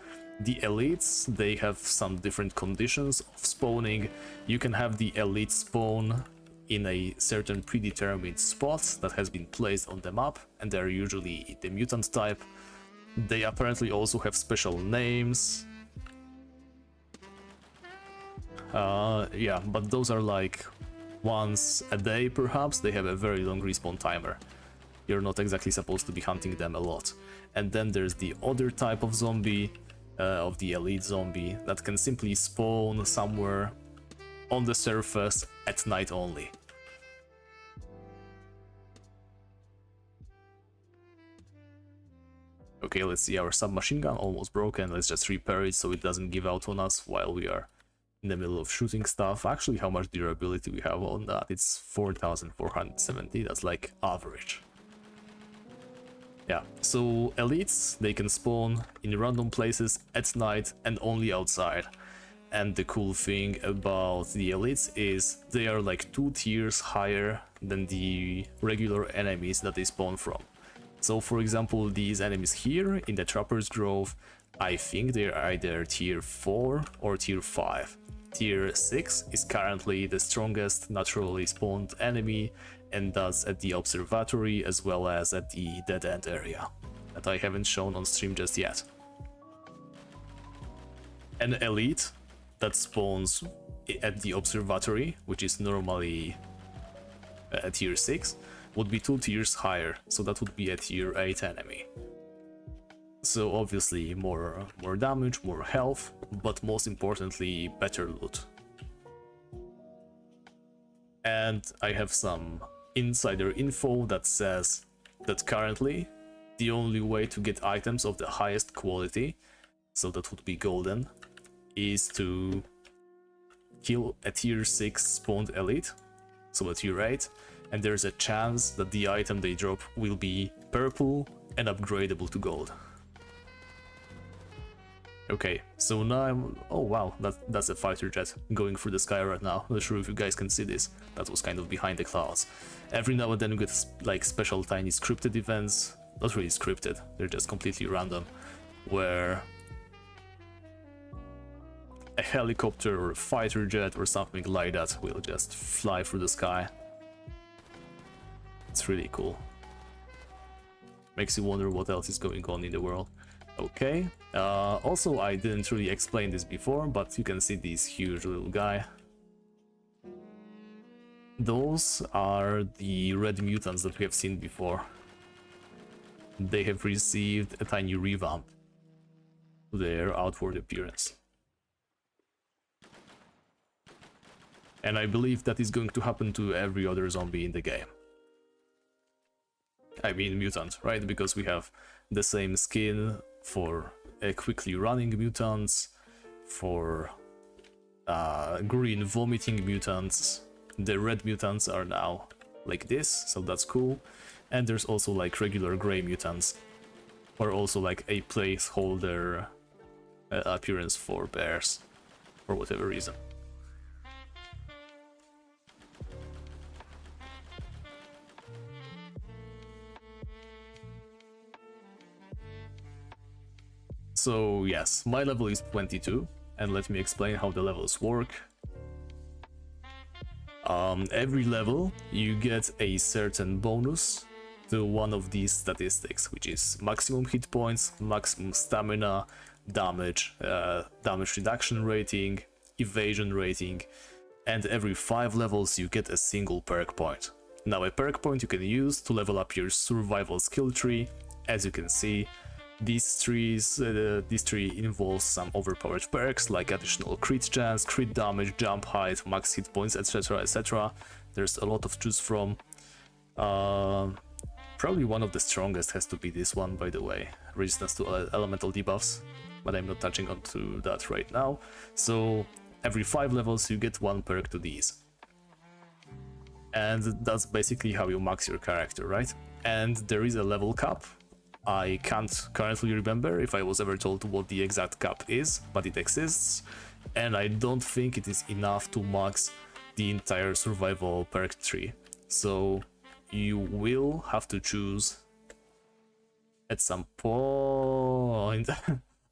The elites, they have some different conditions of spawning. You can have the elite spawn in a certain predetermined spot that has been placed on the map, and they're usually the mutant type. They apparently also have special names. Yeah, but those are like once a day perhaps. They have a very long respawn timer. You're not exactly supposed to be hunting them a lot. And then there's the other type of zombie, of the elite zombie, that can simply spawn somewhere on the surface at night only. Okay, let's see, our submachine gun almost broken. Let's just repair it so it doesn't give out on us while we are in the middle of shooting stuff. Actually, how much durability we have on that? It's 4470, that's like average. Yeah, so elites, they can spawn in random places at night and only outside. And the cool thing about the elites is they are like 2 tiers higher than the regular enemies that they spawn from. So for example, these enemies here in the Trapper's Grove, I think they're either tier 4 or tier 5. Tier 6 is currently the strongest naturally spawned enemy, and that's at the Observatory as well as at the Dead End area that I haven't shown on stream just yet. An elite that spawns at the Observatory, which is normally a tier 6, would be 2 tiers higher, so that would be a tier 8 enemy. So obviously more damage, more health, but most importantly better loot. And I have some insider info that says that currently the only way to get items of the highest quality, so that would be golden, is to kill a tier 6 spawned elite, so a tier 8, and there's a chance that the item they drop will be purple and upgradable to gold. Okay, so now I'm... oh wow, that's a fighter jet going through the sky right now. Not sure if you guys can see this. That was kind of behind the clouds. Every now and then we get like special tiny scripted events. Not really scripted, they're just completely random. Where a helicopter or a fighter jet or something like that will just fly through the sky. It's really cool. Makes you wonder what else is going on in the world. Okay, also I didn't really explain this before, but you can see this huge little guy. Those are the red mutants that we have seen before. They have received a tiny revamp to their outward appearance. And I believe that is going to happen to every other zombie in the game. I mean mutant, right? Because we have the same skin for quickly running mutants, for green vomiting mutants. The red mutants are now like this, so that's cool. And there's also like regular gray mutants, or also like a placeholder appearance for bears, for whatever reason. So yes, my level is 22, and let me explain how the levels work. Every level you get a certain bonus to one of these statistics, which is maximum hit points, maximum stamina, damage, damage reduction rating, evasion rating, and every 5 levels you get a single perk point. Now a perk point you can use to level up your survival skill tree. As you can see, this tree involves some overpowered perks like additional crit chance, crit damage, jump height, max hit points, etc, etc. There's a lot to choose from. Probably one of the strongest has to be this one, by the way, resistance to elemental debuffs, but I'm not touching onto that right now. So every 5 levels you get 1 perk to these. And that's basically how you max your character, right? And there is a level cap. I can't currently remember if I was ever told what the exact cap is, but it exists. And I don't think it is enough to max the entire survival perk tree. So you will have to choose at some point.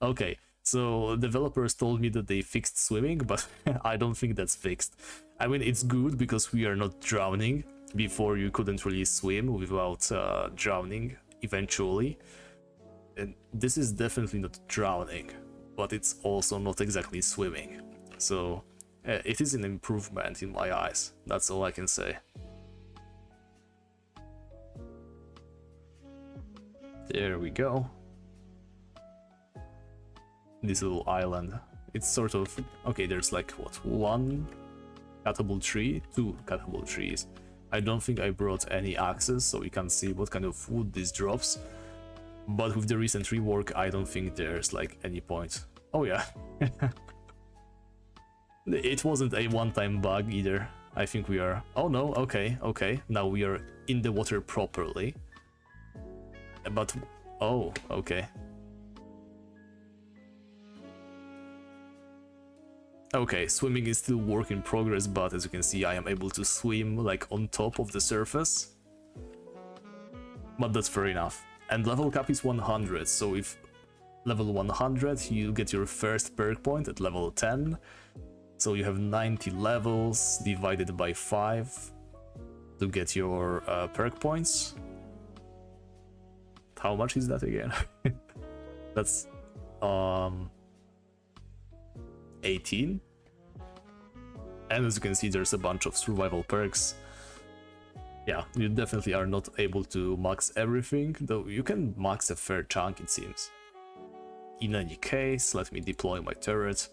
Okay, so developers told me that they fixed swimming, but I don't think that's fixed. I mean, it's good because we are not drowning. Before you couldn't really swim without drowning eventually. And this is definitely not drowning, but it's also not exactly swimming. So it is an improvement in my eyes. That's all I can say. There we go. This little island. It's sort of... Okay, there's like, what, 1 catapult tree? 2 catapult trees. I don't think I brought any axes, so we can see what kind of food this drops. But with the recent rework, I don't think there's like any point. Oh yeah. It wasn't a one-time bug either. I think we are... Oh no, okay, okay. Now we are in the water properly. But... Oh, okay. Okay, swimming is still work in progress, but as you can see, I am able to swim like on top of the surface. But that's fair enough. And level cap is 100, so if level 100, you get your first perk point at level 10. So you have 90 levels divided by 5 to get your perk points. How much is that again? That's 18. And as you can see, there's a bunch of survival perks. Yeah, you definitely are not able to max everything, though you can max a fair chunk, it seems. In any case, let me deploy my turret.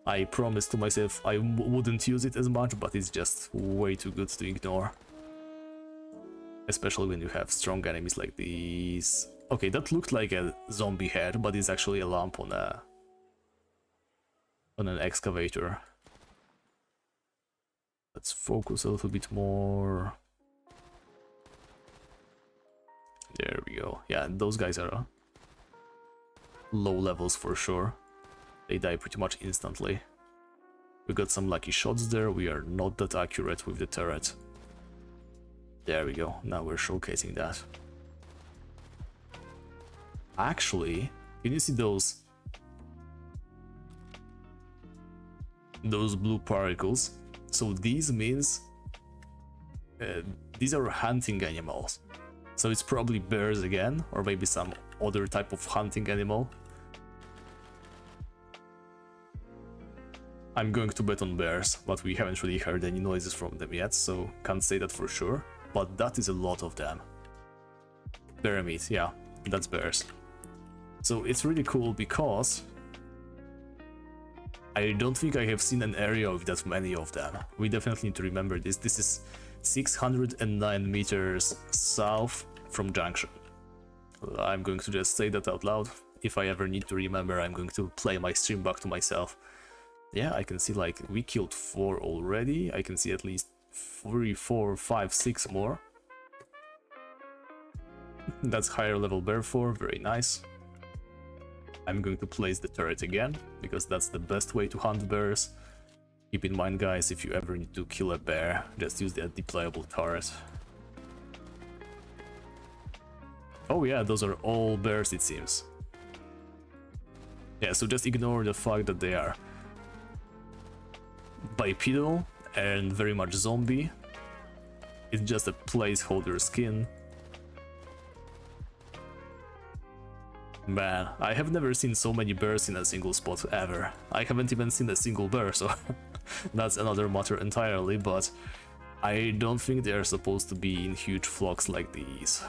I promised to myself I wouldn't use it as much, but it's just way too good to ignore. Especially when you have strong enemies like these. Okay, that looked like a zombie head, but it's actually a lamp on an excavator. Let's focus a little bit more. There we go. Yeah, those guys are low levels for sure. They die pretty much instantly. We got some lucky shots there. We are not that accurate with the turret. There we go. Now we're showcasing that. Actually, can you see those blue particles? So these means these are hunting animals. So it's probably bears again, or maybe some other type of hunting animal. I'm going to bet on bears, but we haven't really heard any noises from them yet, so can't say that for sure. But that is a lot of them. Bear meat, yeah, that's bears. So it's really cool because I don't think I have seen an area with that many of them. We definitely need to remember this. This is 609 meters south from Junction. I'm going to just say that out loud. If I ever need to remember, I'm going to play my stream back to myself. Yeah, I can see like we killed 4 already. I can see at least 3, 4, 5, 6 more. That's higher level bear 4, very nice. I'm going to place the turret again, because that's the best way to hunt bears. Keep in mind, guys, if you ever need to kill a bear, just use the deployable turret. Oh yeah, those are all bears, it seems. Yeah, so just ignore the fact that they are bipedal and very much zombie. It's just a placeholder skin. Man, I have never seen so many bears in a single spot ever. I haven't even seen a single bear, so that's another matter entirely, but I don't think they are supposed to be in huge flocks like these.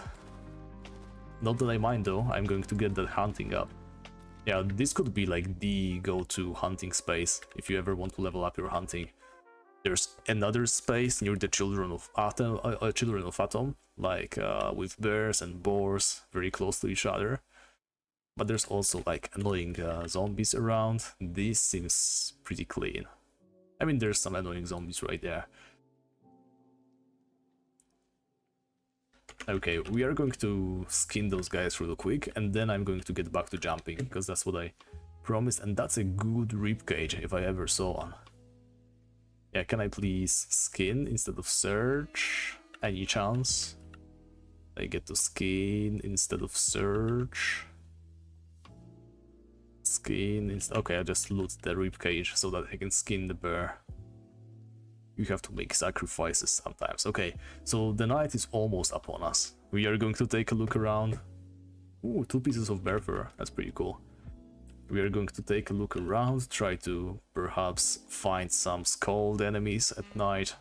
Not that I mind though, I'm going to get that hunting up. Yeah, this could be like the go-to hunting space if you ever want to level up your hunting. There's another space near the Children of Atom, like with bears and boars very close to each other. But there's also like annoying zombies around. This seems pretty clean. I mean, there's some annoying zombies right there. Okay, we are going to skin those guys real quick, and then I'm going to get back to jumping, because that's what I promised, and that's a good ribcage if I ever saw one. Yeah, can I please skin instead of search? Any chance? I get to skin instead of search. Skin instead. Okay, I just loot the ribcage so that I can skin the bear. You have to make sacrifices sometimes. Okay, so the night is almost upon us. We are going to take a look around. Ooh, 2 pieces of bear fur. That's pretty cool. We are going to take a look around, try to perhaps find some skulled enemies at night.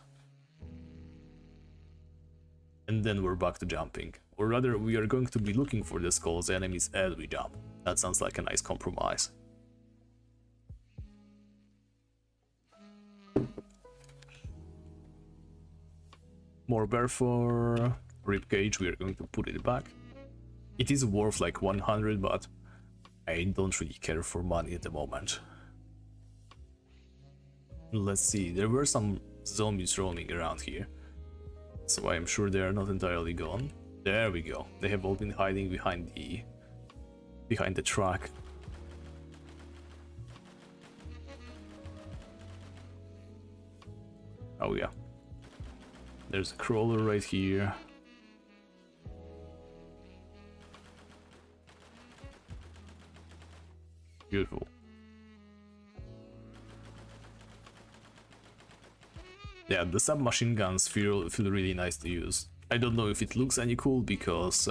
And then we're back to jumping. Or rather, we are going to be looking for the skulls enemies as we jump. That sounds like a nice compromise. More bear fur, ribcage, we are going to put it back. It is worth like 100, but I don't really care for money at the moment. Let's see, there were some zombies roaming around here, so I am sure they are not entirely gone. There we go, they have all been hiding behind the truck. Oh yeah. There's a crawler right here. Beautiful. Yeah, the submachine guns feel really nice to use. I don't know if it looks any cool because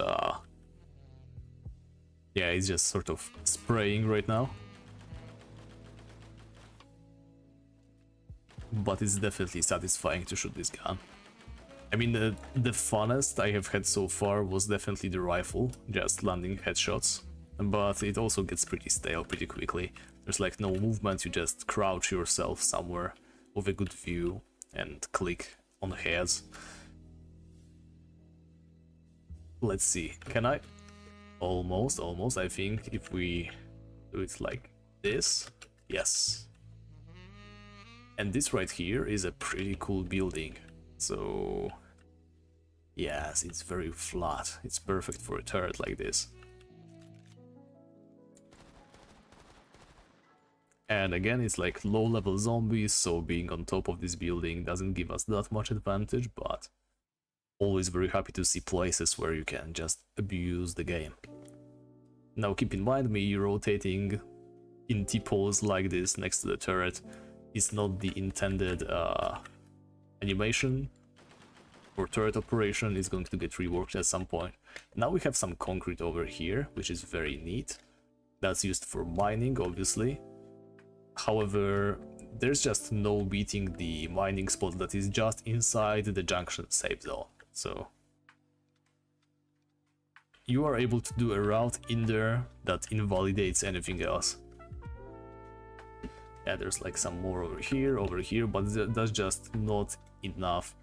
yeah, it's just sort of spraying right now. But it's definitely satisfying to shoot this gun. I mean, the funnest I have had so far was definitely the rifle, just landing headshots, but it also gets pretty stale pretty quickly. There's like no movement, you just crouch yourself somewhere with a good view and click on the heads. Let's see, can I? Almost, I think if we do it like this, yes. And this right here is a pretty cool building. So yes, it's very flat. It's perfect for a turret like this. And again, it's like low-level zombies, so being on top of this building doesn't give us that much advantage, but always very happy to see places where you can just abuse the game. Now keep in mind, me rotating in T-pose like this next to the turret is not the intended animation for turret operation. Is going to get reworked at some point. Now we have some concrete over here, which is very neat. That's used for mining, obviously. However, there's just no beating the mining spot that is just inside the junction safe zone. So you are able to do a route in there that invalidates anything else. Yeah, there's like some more over here, but that's just not enough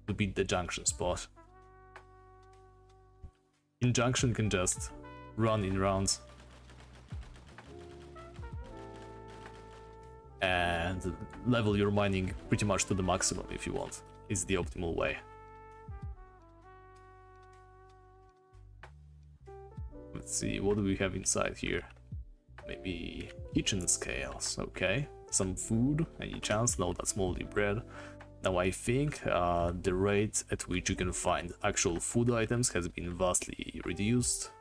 to beat the junction spot. In junction, you can just run in rounds and level your mining pretty much to the maximum if you want. Is the optimal way. Let's see, what do we have inside here? Maybe kitchen scales, okay. Some food, any chance? No, that's moldy bread. Now I think the rate at which you can find actual food items has been vastly reduced,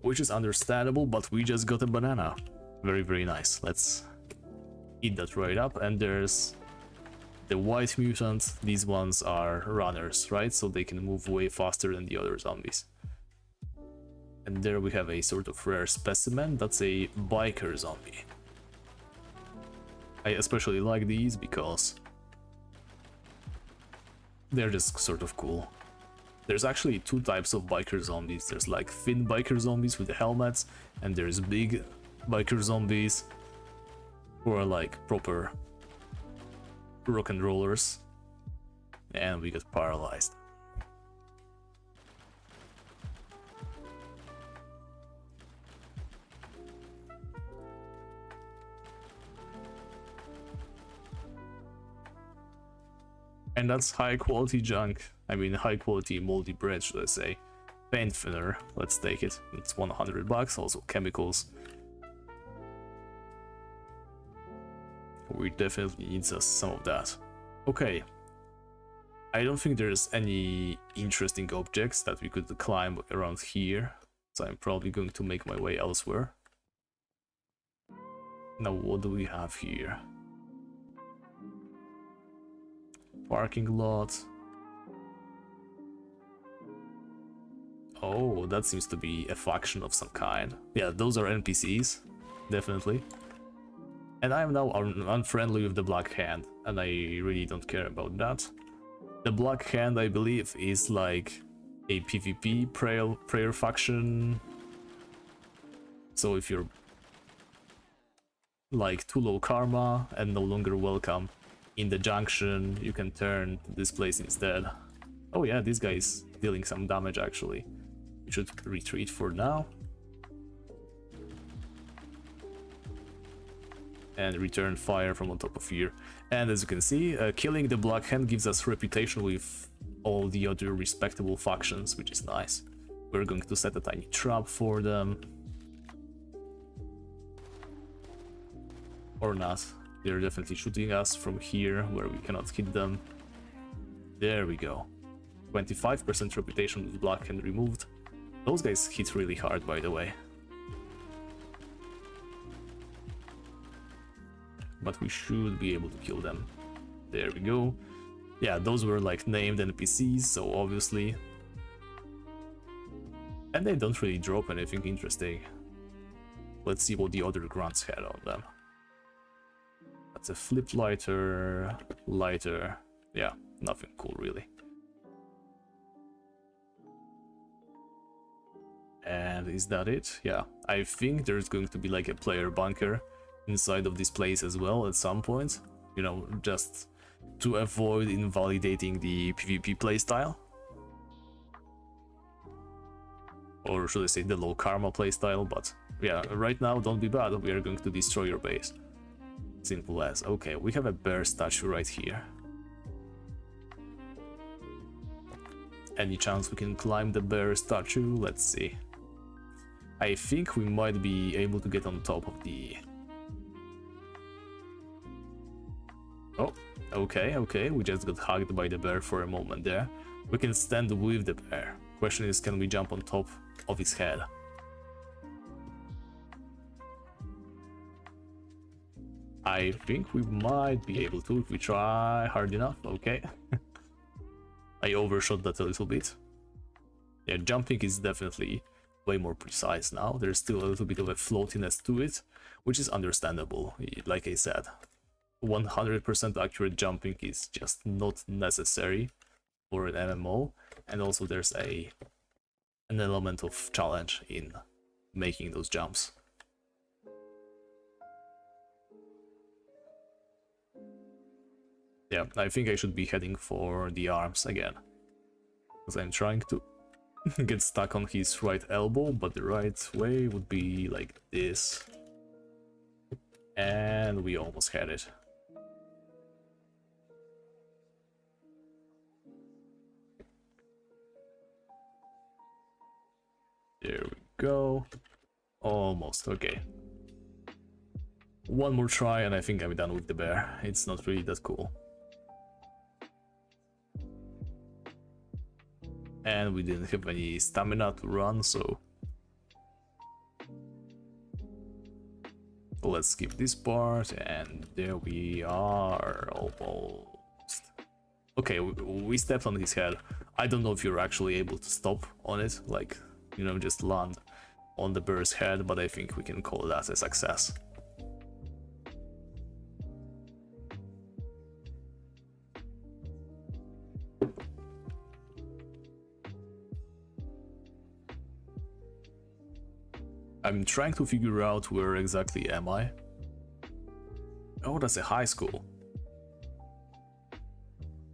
which is understandable, but we just got a banana. Very, very nice. Let's eat that right up. And there's the white mutant. These ones are runners, right? So they can move way faster than the other zombies. And there we have a sort of rare specimen. That's a biker zombie. I especially like these because they're just sort of cool. There's actually two types of biker zombies. There's like thin biker zombies with the helmets, and there's big biker zombies who are like proper rock and rollers. And we got paralyzed. And that's high quality junk. I mean, high quality moldy bread, should I say. Paint thinner, let's take it. It's 100 bucks, also chemicals. We definitely need some of that. Okay. I don't think there's any interesting objects that we could climb around here, so I'm probably going to make my way elsewhere. Now, what do we have here? Parking lot. Oh, that seems to be a faction of some kind. Yeah, those are NPCs, definitely. And I'm now unfriendly with the Black Hand, and I really don't care about that. The Black Hand, I believe, is like a PvP prayer faction. So if you're like too low karma and no longer welcome in the junction, you can turn to this place instead. Oh yeah, this guy is dealing some damage actually. We should retreat for now. And return fire from on top of here. And as you can see, killing the Black Hand gives us reputation with all the other respectable factions, which is nice. We're going to set a tiny trap for them. Or not. They're definitely shooting us from here, where we cannot hit them. There we go. 25% reputation with Black Hand removed. Those guys hit really hard, by the way. But we should be able to kill them. There we go. Yeah, those were like named NPCs, so obviously. And they don't really drop anything interesting. Let's see what the other grunts had on them. That's a flip lighter, lighter. Yeah, nothing cool really. And is that it? Yeah, I think there's going to be like a player bunker inside of this place as well at some point, you know, just to avoid invalidating the PvP playstyle. Or should I say the low karma playstyle, but yeah, right now don't be bad, we are going to destroy your base. Simple as. Okay, we have a bear statue right here. Any chance we can climb the bear statue? Let's see. I think we might be able to get on top of the... Oh, okay, we just got hugged by the bear for a moment there. We can stand with the bear. Question is, can we jump on top of his head? I think we might be able to if we try hard enough. Okay. I overshot that a little bit. Yeah, jumping is definitely way more precise now. There's still a little bit of a floatiness to it, which is understandable. Like I said, 100% accurate jumping is just not necessary for an MMO, and also there's an element of challenge in making those jumps. Yeah, I think I should be heading for the arms again, because I'm trying to get stuck on his right elbow, but the right way would be like this. And we almost had it. There we go. Almost, okay. One more try and I think I'm done with the bear. It's not really that cool. And we didn't have any stamina to run, so let's skip this part, and there we are, almost. Okay, we stepped on his head. I don't know if you're actually able to stop on it, like, you know, just land on the bear's head, but I think we can call that a success. I'm trying to figure out where exactly am I. Oh, that's a high school.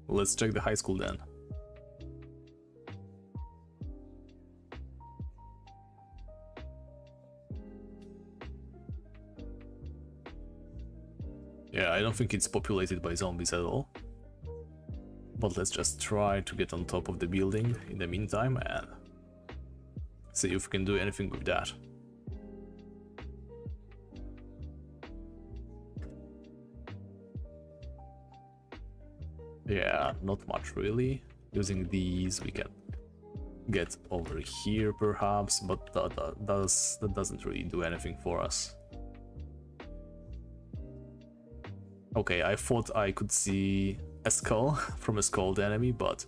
Let's check the high school then. Yeah, I don't think it's populated by zombies at all. But let's just try to get on top of the building in the meantime and see if we can do anything with that. Yeah, not much really. Using these we can get over here perhaps, but that doesn't really do anything for us. Okay, I thought I could see a skull from a skulled enemy, but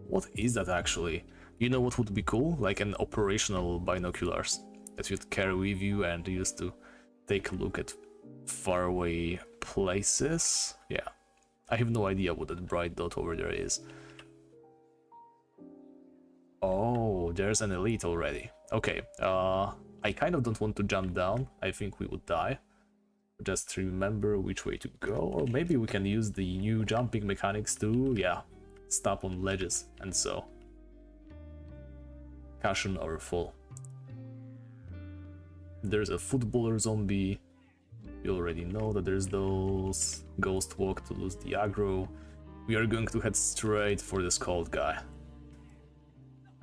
what is that actually? You know what would be cool? Like an operational binoculars that you'd carry with you and use to take a look at faraway places. Yeah, I have no idea what that bright dot over there is. Oh, there's an elite already. Okay, I kind of don't want to jump down. I think we would die. Just remember which way to go, or maybe we can use the new jumping mechanics to, yeah, stop on ledges and so cushion our fall. There's a footballer zombie. You already know that there's those ghost walk to lose the aggro. We are going to head straight for the skulled guy.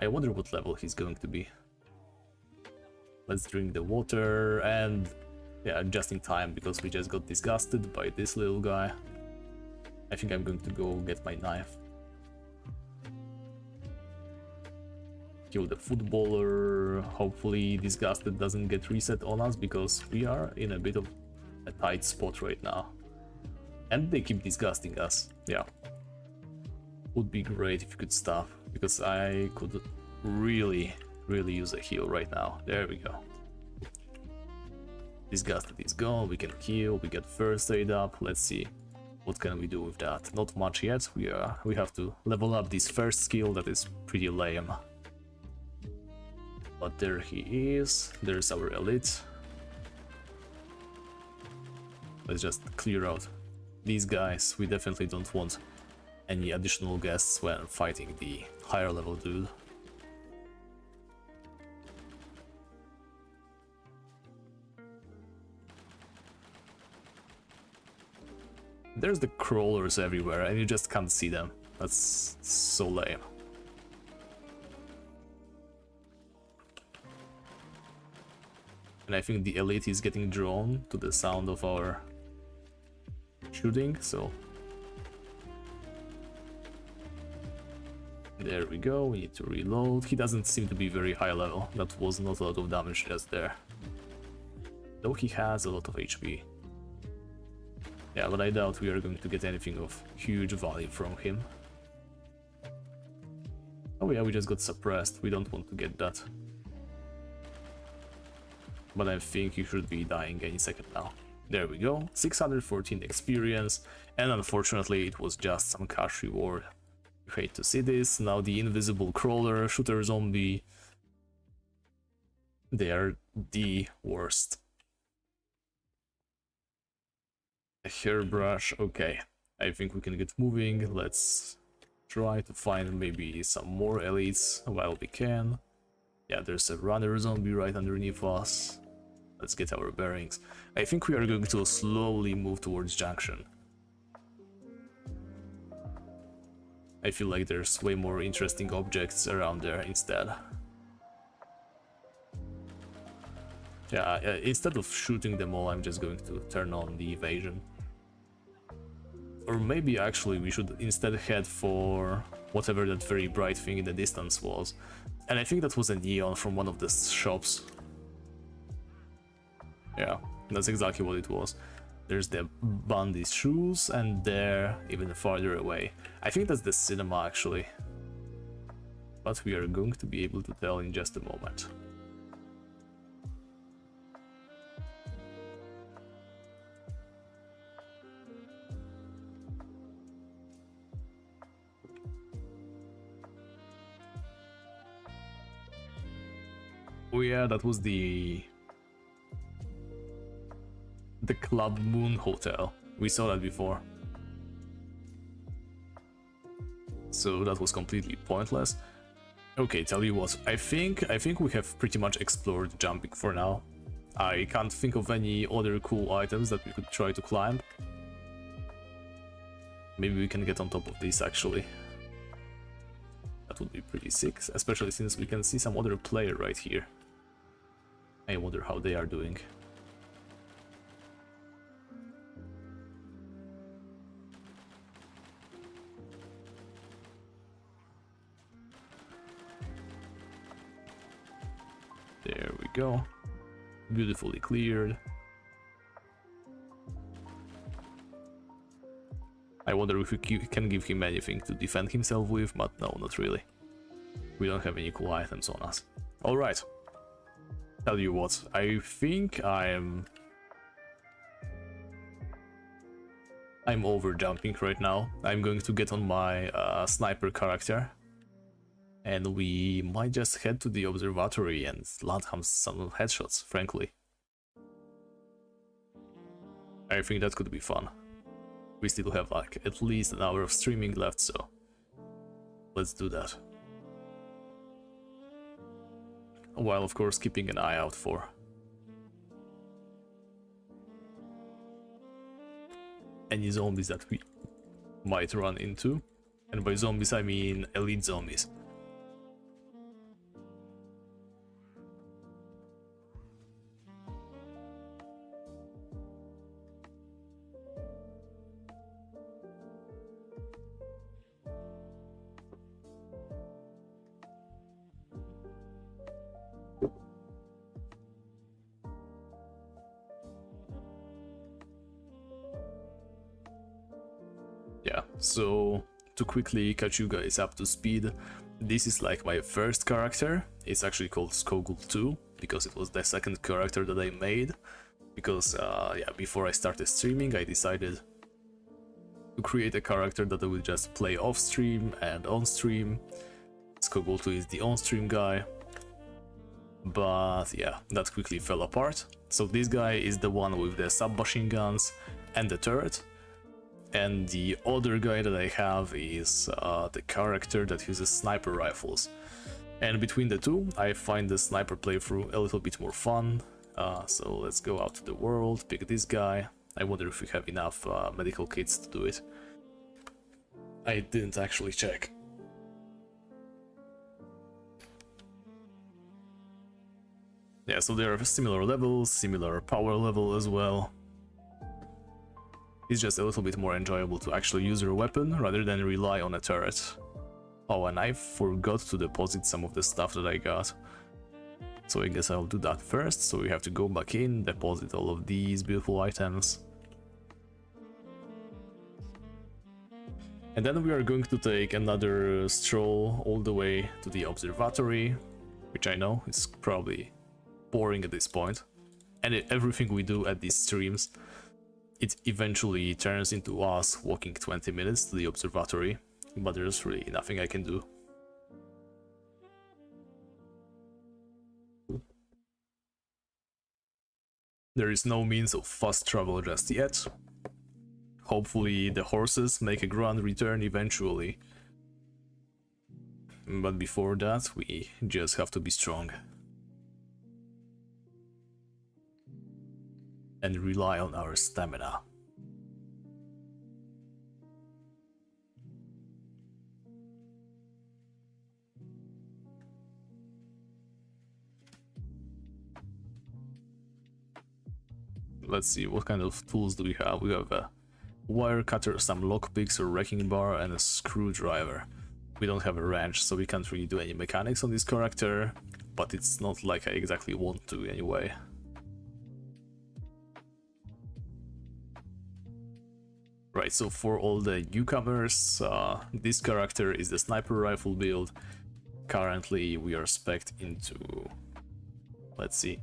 I wonder what level he's going to be. Let's drink the water and yeah, just in time because we just got disgusted by this little guy. I think I'm going to go get my knife. Kill the footballer. Hopefully disgusted doesn't get reset on us because we are in a bit of a tight spot right now. And they keep disgusting us. Yeah. Would be great if you could stop because I could really use a heal right now. There we go. Disgusted is gone, we can heal, we get first aid up. Let's see what can we do with that. Not much yet. We have to level up this first skill that is pretty lame. But there he is. There's our elite. Let's just clear out these guys. We definitely don't want any additional guests when fighting the higher level dude. There's the crawlers everywhere and you just can't see them. That's so lame. And I think the elite is getting drawn to the sound of our shooting, so there we go. We need to reload. He doesn't seem to be very high level. That was not a lot of damage just there, though he has a lot of HP. Yeah, but I doubt we are going to get anything of huge value from him. Oh yeah, we just got suppressed. We don't want to get that. But I think you should be dying any second now. There we go. 614 experience, and unfortunately it was just some cash reward. You hate to see this. Now the invisible crawler, shooter zombie. They are the worst. A hairbrush, okay. I think we can get moving. Let's try to find maybe some more elites while we can. Yeah, there's a runner zombie right underneath us. Let's get our bearings. I think we are going to slowly move towards junction. I feel like there's way more interesting objects around there instead. Yeah, instead of shooting them all, I'm just going to turn on the evasion. Or maybe actually we should instead head for whatever that very bright thing in the distance was. And I think that was a neon from one of the shops. Yeah, that's exactly what it was. There's the Bundy's shoes, and there, even farther away. I think that's the cinema actually. But we are going to be able to tell in just a moment. Oh yeah, that was the Club Moon Hotel. We saw that before. So that was completely pointless. Okay, tell you what, I think we have pretty much explored jumping for now. I can't think of any other cool items that we could try to climb. Maybe we can get on top of this actually. That would be pretty sick, especially since we can see some other player right here. I wonder how they are doing. There we go. Beautifully cleared. I wonder if we can give him anything to defend himself with, but no, not really. We don't have any cool items on us. Alright. Tell you what, I think I'm over jumping right now. I'm going to get on my sniper character. And we might just head to the observatory and land some headshots, frankly. I think that could be fun. We still have like at least an hour of streaming left, so let's do that. While of course keeping an eye out for any zombies that we might run into. And by zombies I mean elite zombies. Yeah, so to quickly catch you guys up to speed, this is like my first character. It's actually called Skogul 2, because it was the second character that I made. Because, yeah, before I started streaming, I decided to create a character that I would just play off stream and on stream. Skogul 2 is the on stream guy. But yeah, that quickly fell apart. So this guy is the one with the submachine guns and the turret. And the other guy that I have is the character that uses sniper rifles. And between the two, I find the sniper playthrough a little bit more fun. So let's go out to the world, pick this guy. I wonder if we have enough medical kits to do it. I didn't actually check. Yeah, so they are similar levels, similar power level as well. It's just a little bit more enjoyable to actually use your weapon rather than rely on a turret. Oh, and I forgot to deposit some of the stuff that I got. So I guess I'll do that first. So we have to go back in, deposit all of these beautiful items. And then we are going to take another stroll all the way to the observatory, which I know is probably boring at this point. And everything we do at these streams, it eventually turns into us walking 20 minutes to the observatory, but there's really nothing I can do. There is no means of fast travel just yet. Hopefully the horses make a grand return eventually. But before that, we just have to be strong. And rely on our stamina. Let's see, what kind of tools do we have? We have a wire cutter, some lockpicks, a wrecking bar, and a screwdriver. We don't have a wrench, so we can't really do any mechanics on this character, but it's not like I exactly want to anyway. Right, so for all the newcomers, this character is the sniper rifle build. Currently we are spec'd into, let's see,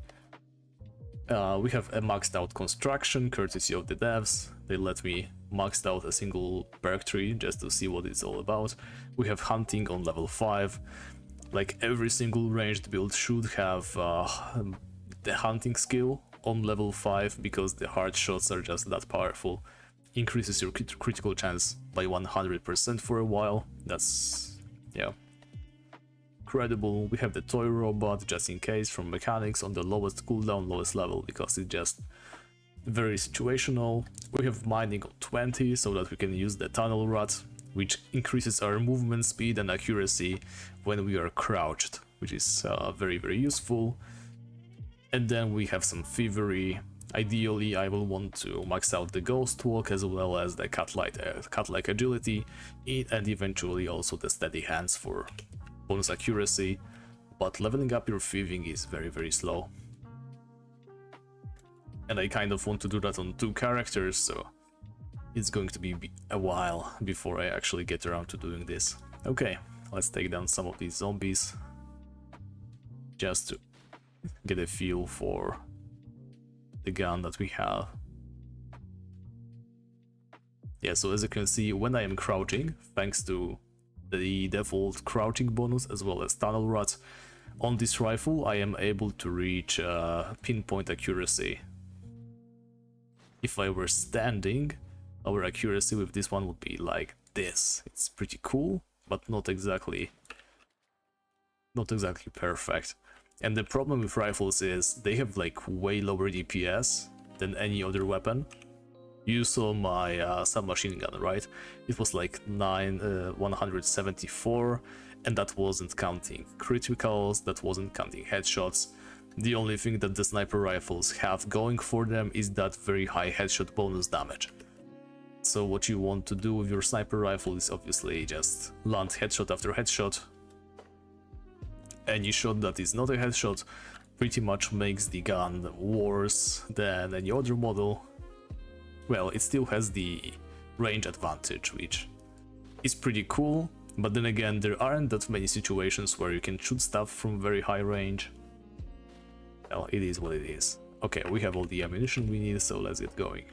we have a maxed out construction courtesy of the devs. They let me maxed out a single perk tree just to see what it's all about. We have hunting on level 5. like every single ranged build should have the hunting skill on level 5, because the hard shots are just that powerful. Increases your critical chance by 100% for a while. That's, yeah, incredible. We have the toy robot just in case from mechanics on the lowest cooldown, lowest level, because it's just very situational. We have mining on 20 so that we can use the tunnel rat, which increases our movement speed and accuracy when we are crouched, which is very useful. And then we have some thievery. Ideally, I will want to max out the ghost walk as well as the cat-like agility, and eventually also the steady hands for bonus accuracy. But leveling up your thieving is very slow, and I kind of want to do that on 2 characters, so it's going to be a while before I actually get around to doing this. Okay, let's take down some of these zombies just to get a feel for the gun that we have. Yeah, so as you can see, when I am crouching, thanks to the default crouching bonus as well as tunnel rat on this rifle, I am able to reach pinpoint accuracy. If I were standing, our accuracy with this one would be like this. It's pretty cool, but not exactly perfect. And the problem with rifles is they have like way lower DPS than any other weapon. You saw my submachine gun, right? It was like 174, and that wasn't counting criticals, that wasn't counting headshots. The only thing that the sniper rifles have going for them is that very high headshot bonus damage. So what you want to do with your sniper rifle is obviously just land headshot after headshot. Any shot that is not a headshot pretty much makes the gun worse than any other model. Well, it still has the range advantage, which is pretty cool, but then again, there aren't that many situations where you can shoot stuff from very high range. Well, it is what it is. Okay, we have all the ammunition we need, so let's get going.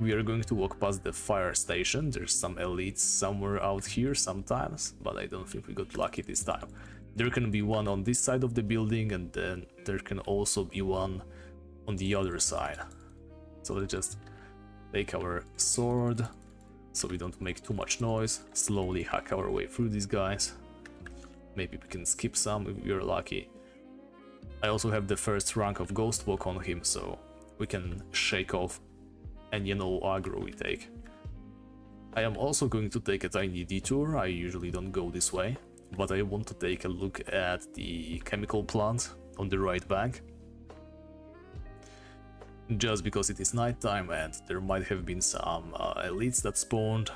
We are going to walk past the fire station. There's some elites somewhere out here sometimes, but I don't think we got lucky this time. There can be one on this side of the building, and then there can also be one on the other side. So let's just take our sword so we don't make too much noise, slowly hack our way through these guys. Maybe we can skip some if we are lucky. I also have the first rank of Ghost Walk on him, so we can shake off any aggro we take. I am also going to take a tiny detour. I usually don't go this way, but I want to take a look at the chemical plant on the right bank. Just because it is nighttime and there might have been some elites that spawned.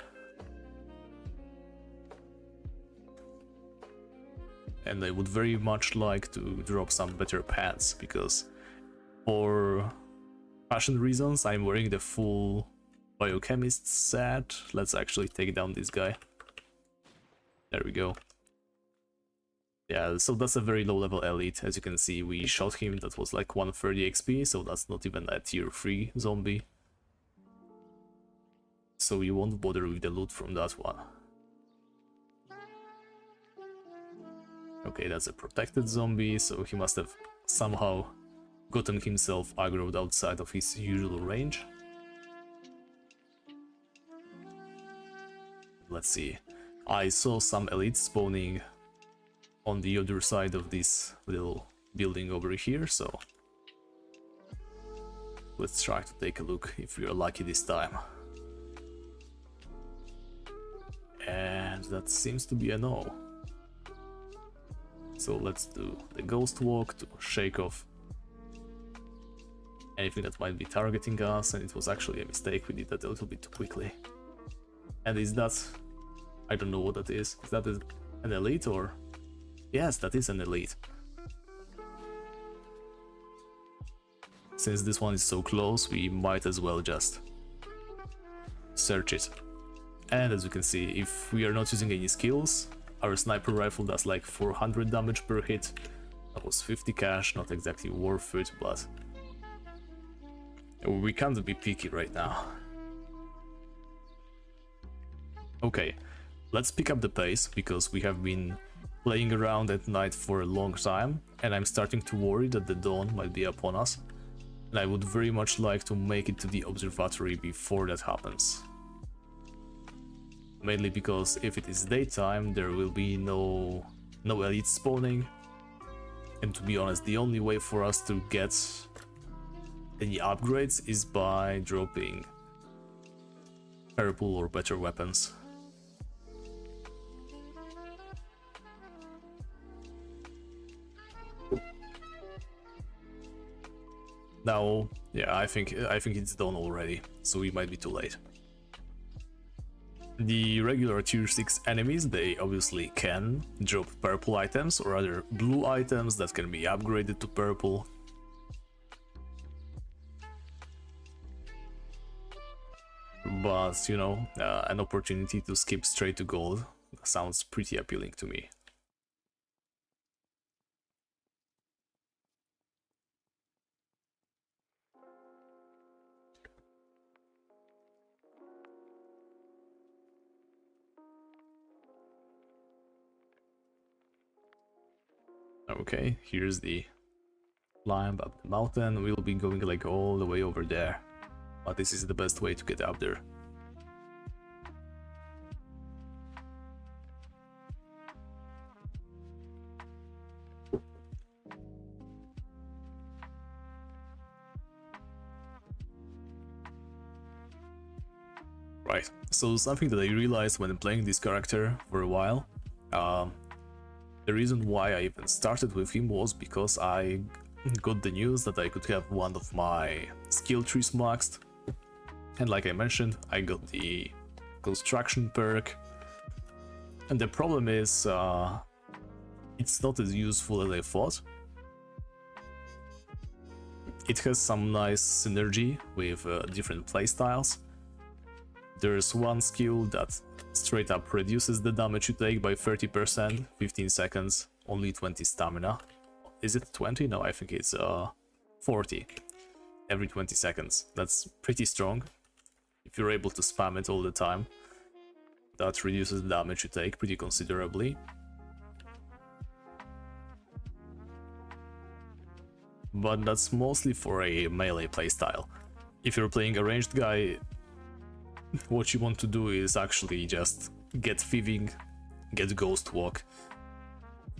And I would very much like to drop some better pants, because for fashion reasons I'm wearing the full biochemist set. Let's actually take down this guy. There we go. Yeah, so that's a very low level elite. As you can see, we shot him, that was like 130 XP, so that's not even a tier 3 zombie. So you won't bother with the loot from that one. Okay, that's a protected zombie, so he must have somehow gotten himself aggroed outside of his usual range. Let's see. I saw some elites spawning on the other side of this little building over here, so let's try to take a look if we are lucky this time. And that seems to be a no. So let's do the ghost walk to shake off anything that might be targeting us, and it was actually a mistake, we did that a little bit too quickly. And is that... I don't know what that is. Is that an elite or... Yes, that is an elite. Since this one is so close, we might as well just search it. And as you can see, if we are not using any skills, our sniper rifle does like 400 damage per hit. That was 50 cash, not exactly worth it, but we can't be picky right now. Okay, let's pick up the pace, because we have been playing around at night for a long time, and I'm starting to worry that the dawn might be upon us. And I would very much like to make it to the observatory before that happens. Mainly because if it is daytime, there will be no elite spawning. And to be honest, the only way for us to get any upgrades is by dropping purple or better weapons. Now, yeah, I think it's done already, so we might be too late. The regular tier 6 enemies, they obviously can drop purple items or other blue items that can be upgraded to purple. But, you know, an opportunity to skip straight to gold sounds pretty appealing to me. Okay, here's the climb up the mountain. We'll be going like all the way over there, but this is the best way to get up there. Right, so something that I realized when playing this character for a while, the reason why I even started with him was because I got the news that I could have one of my skill trees maxed, and like I mentioned, I got the construction perk, and the problem is it's not as useful as I thought. It has some nice synergy with different playstyles. There's one skill that straight up reduces the damage you take by 30%, 15 seconds, only 20 stamina. Is it 20? No, I think it's 40 every 20 seconds. That's pretty strong. If you're able to spam it all the time, that reduces the damage you take pretty considerably. But that's mostly for a melee playstyle. If you're playing a ranged guy, what you want to do is actually just get thieving, get ghost walk,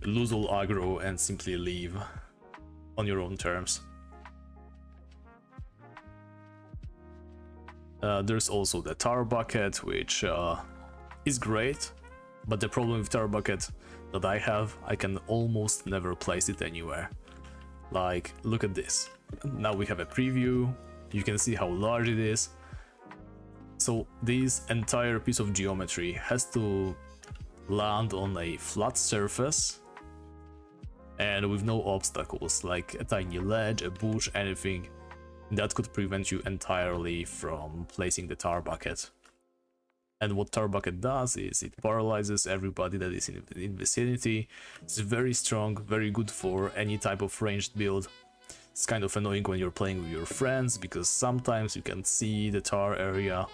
lose all aggro and simply leave on your own terms. There's also the tar bucket, which is great, but the problem with tar bucket that I have, I can almost never place it anywhere. Like, look at this. Now we have a preview, you can see how large it is. So this entire piece of geometry has to land on a flat surface and with no obstacles, like a tiny ledge, a bush, anything that could prevent you entirely from placing the tar bucket. And what tar bucket does is it paralyzes everybody that is in vicinity. It's very strong, very good for any type of ranged build. It's kind of annoying when you're playing with your friends because sometimes you can see the tar area.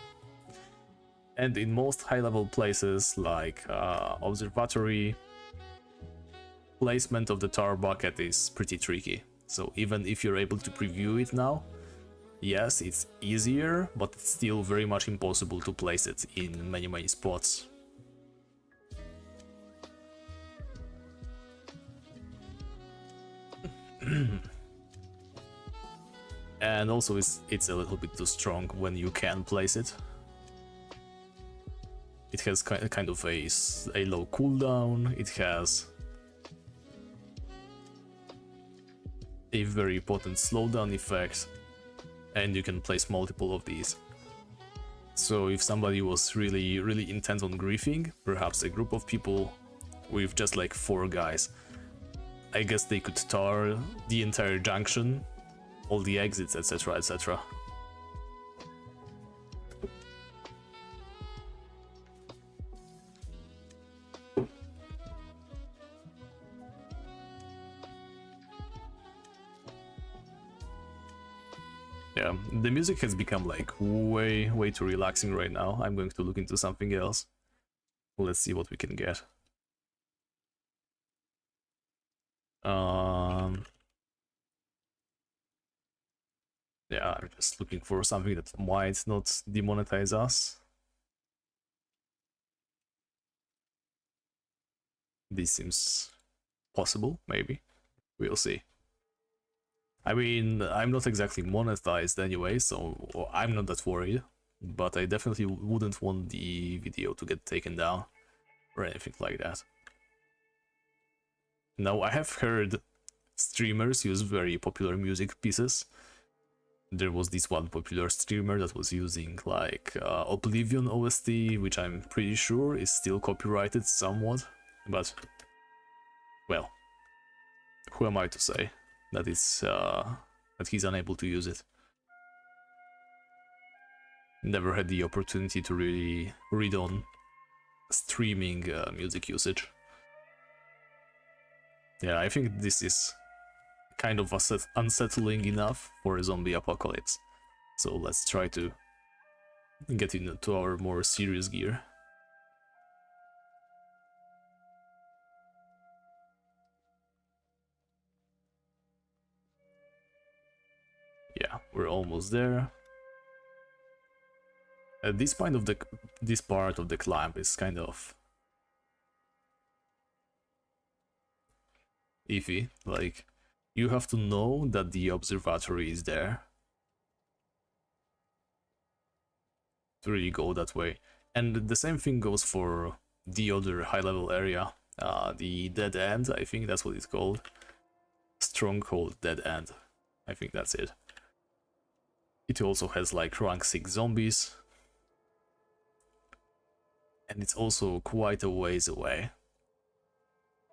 And in most high-level places like Observatory, placement of the tar bucket is pretty tricky. So even if you're able to preview it now, yes, it's easier, but it's still very much impossible to place it in many spots. And also it's a little bit too strong when you can place it. It has kind of a low cooldown, it has a very potent slowdown effect, and you can place multiple of these. So if somebody was really intent on griefing, perhaps a group of people with just like 4 guys, I guess they could tar the entire junction, all the exits, etc, etc. Yeah, the music has become like way too relaxing right now. I'm going to look into something else. Let's see what we can get. Yeah, I'm just looking for something that might not demonetize us. This seems possible, maybe. We'll see. I mean, I'm not exactly monetized anyway, so I'm not that worried. But I definitely wouldn't want the video to get taken down or anything like that. Now, I have heard streamers use very popular music pieces. There was this one popular streamer that was using like Oblivion OST, which I'm pretty sure is still copyrighted somewhat, but well, who am I to say that it's that he's unable to use it? Never had the opportunity to really read on streaming music usage. Yeah, I think this is kind of unsettling enough for a zombie apocalypse. So let's try to get into our more serious gear. Yeah, we're almost there. This part of the climb is kind of iffy. Like, you have to know that the observatory is there to really go that way. And the same thing goes for the other high-level area, the Dead End, I think that's what it's called. Stronghold Dead End, I think that's it. It also has like rank 6 zombies. And it's also quite a ways away.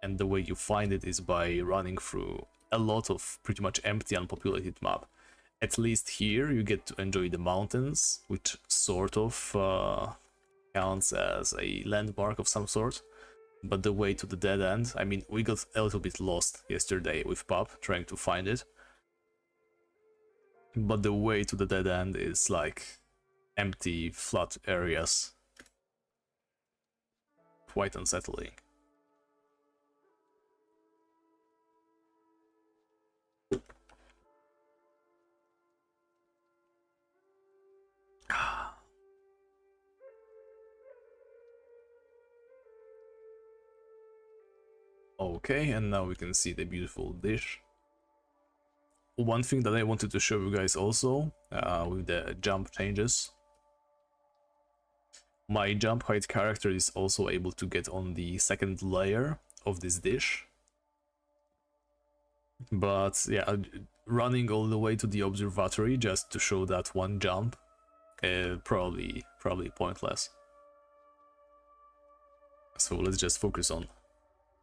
And the way you find it is by running through a lot of pretty much empty, unpopulated map. At least here you get to enjoy the mountains, which sort of counts as a landmark of some sort. But the way to the dead end, I mean, we got a little bit lost yesterday with Pub trying to find it. But the way to the dead end is like empty, flat areas. Quite unsettling. Okay, and now we can see the beautiful dish. One thing that I wanted to show you guys also, with the jump changes. My jump height character is also able to get on the second layer of this dish. But yeah, running all the way to the observatory just to show that one jump, probably pointless. So let's just focus on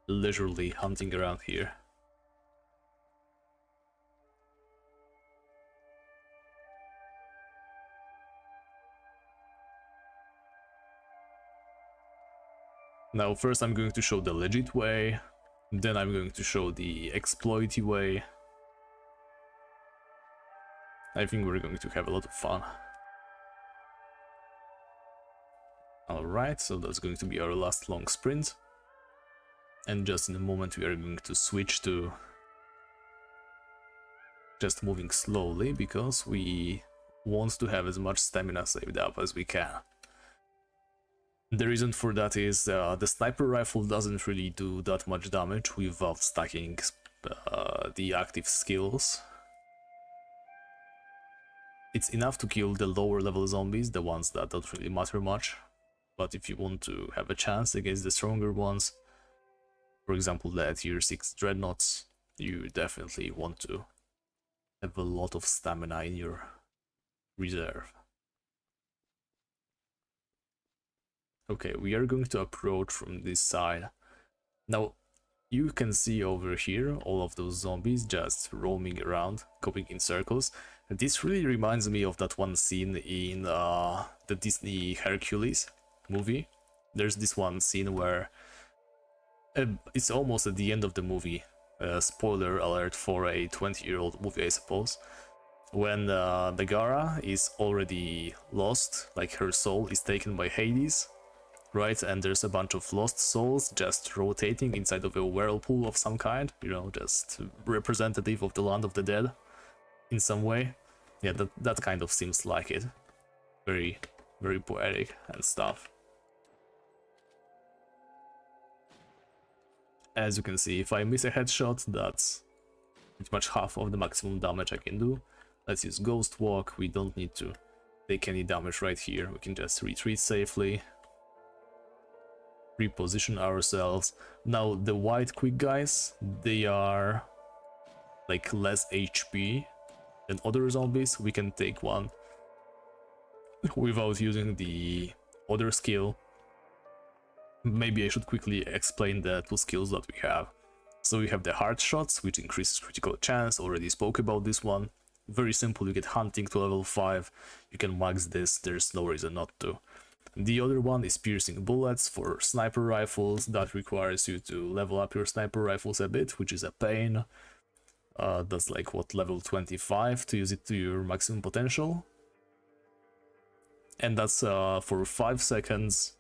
leisurely hunting around here. Now first I'm going to show the legit way, then I'm going to show the exploity way. I think we're going to have a lot of fun. Alright, so that's going to be our last long sprint. And just in a moment we are going to switch to just moving slowly, because we want to have as much stamina saved up as we can. The reason for that is the sniper rifle doesn't really do that much damage without stacking the active skills. It's enough to kill the lower level zombies, the ones that don't really matter much. But if you want to have a chance against the stronger ones, for example the tier 6 dreadnoughts, you definitely want to have a lot of stamina in your reserve. Okay, we are going to approach from this side. Now, you can see over here all of those zombies just roaming around, going in circles. This really reminds me of that one scene in the Disney Hercules movie. There's this one scene where it's almost at the end of the movie. Spoiler alert for a 20-year-old movie, I suppose. When Megara is already lost, like her soul is taken by Hades. right? And there's a bunch of lost souls just rotating inside of a whirlpool of some kind, you know, just representative of the land of the dead in some way. Yeah, that kind of seems like it. Very, very poetic and stuff. As you can see, if I miss a headshot, that's pretty much half of the maximum damage I can do. Let's use Ghost Walk. We don't need to take any damage right here. We can just retreat safely. Reposition ourselves. Now the white quick guys, they are like less HP than other zombies. We can take one without using the other skill. Maybe I should quickly explain the two skills that we have. So we have the hard shots, which increases critical chance. Already spoke about this one. Very simple, you get hunting to level 5. You can max this, there's no reason not to. The other one is piercing bullets for sniper rifles. That requires you to level up your sniper rifles a bit, which is a pain. That's like what, level 25 to use it to your maximum potential. And that's for 5 seconds.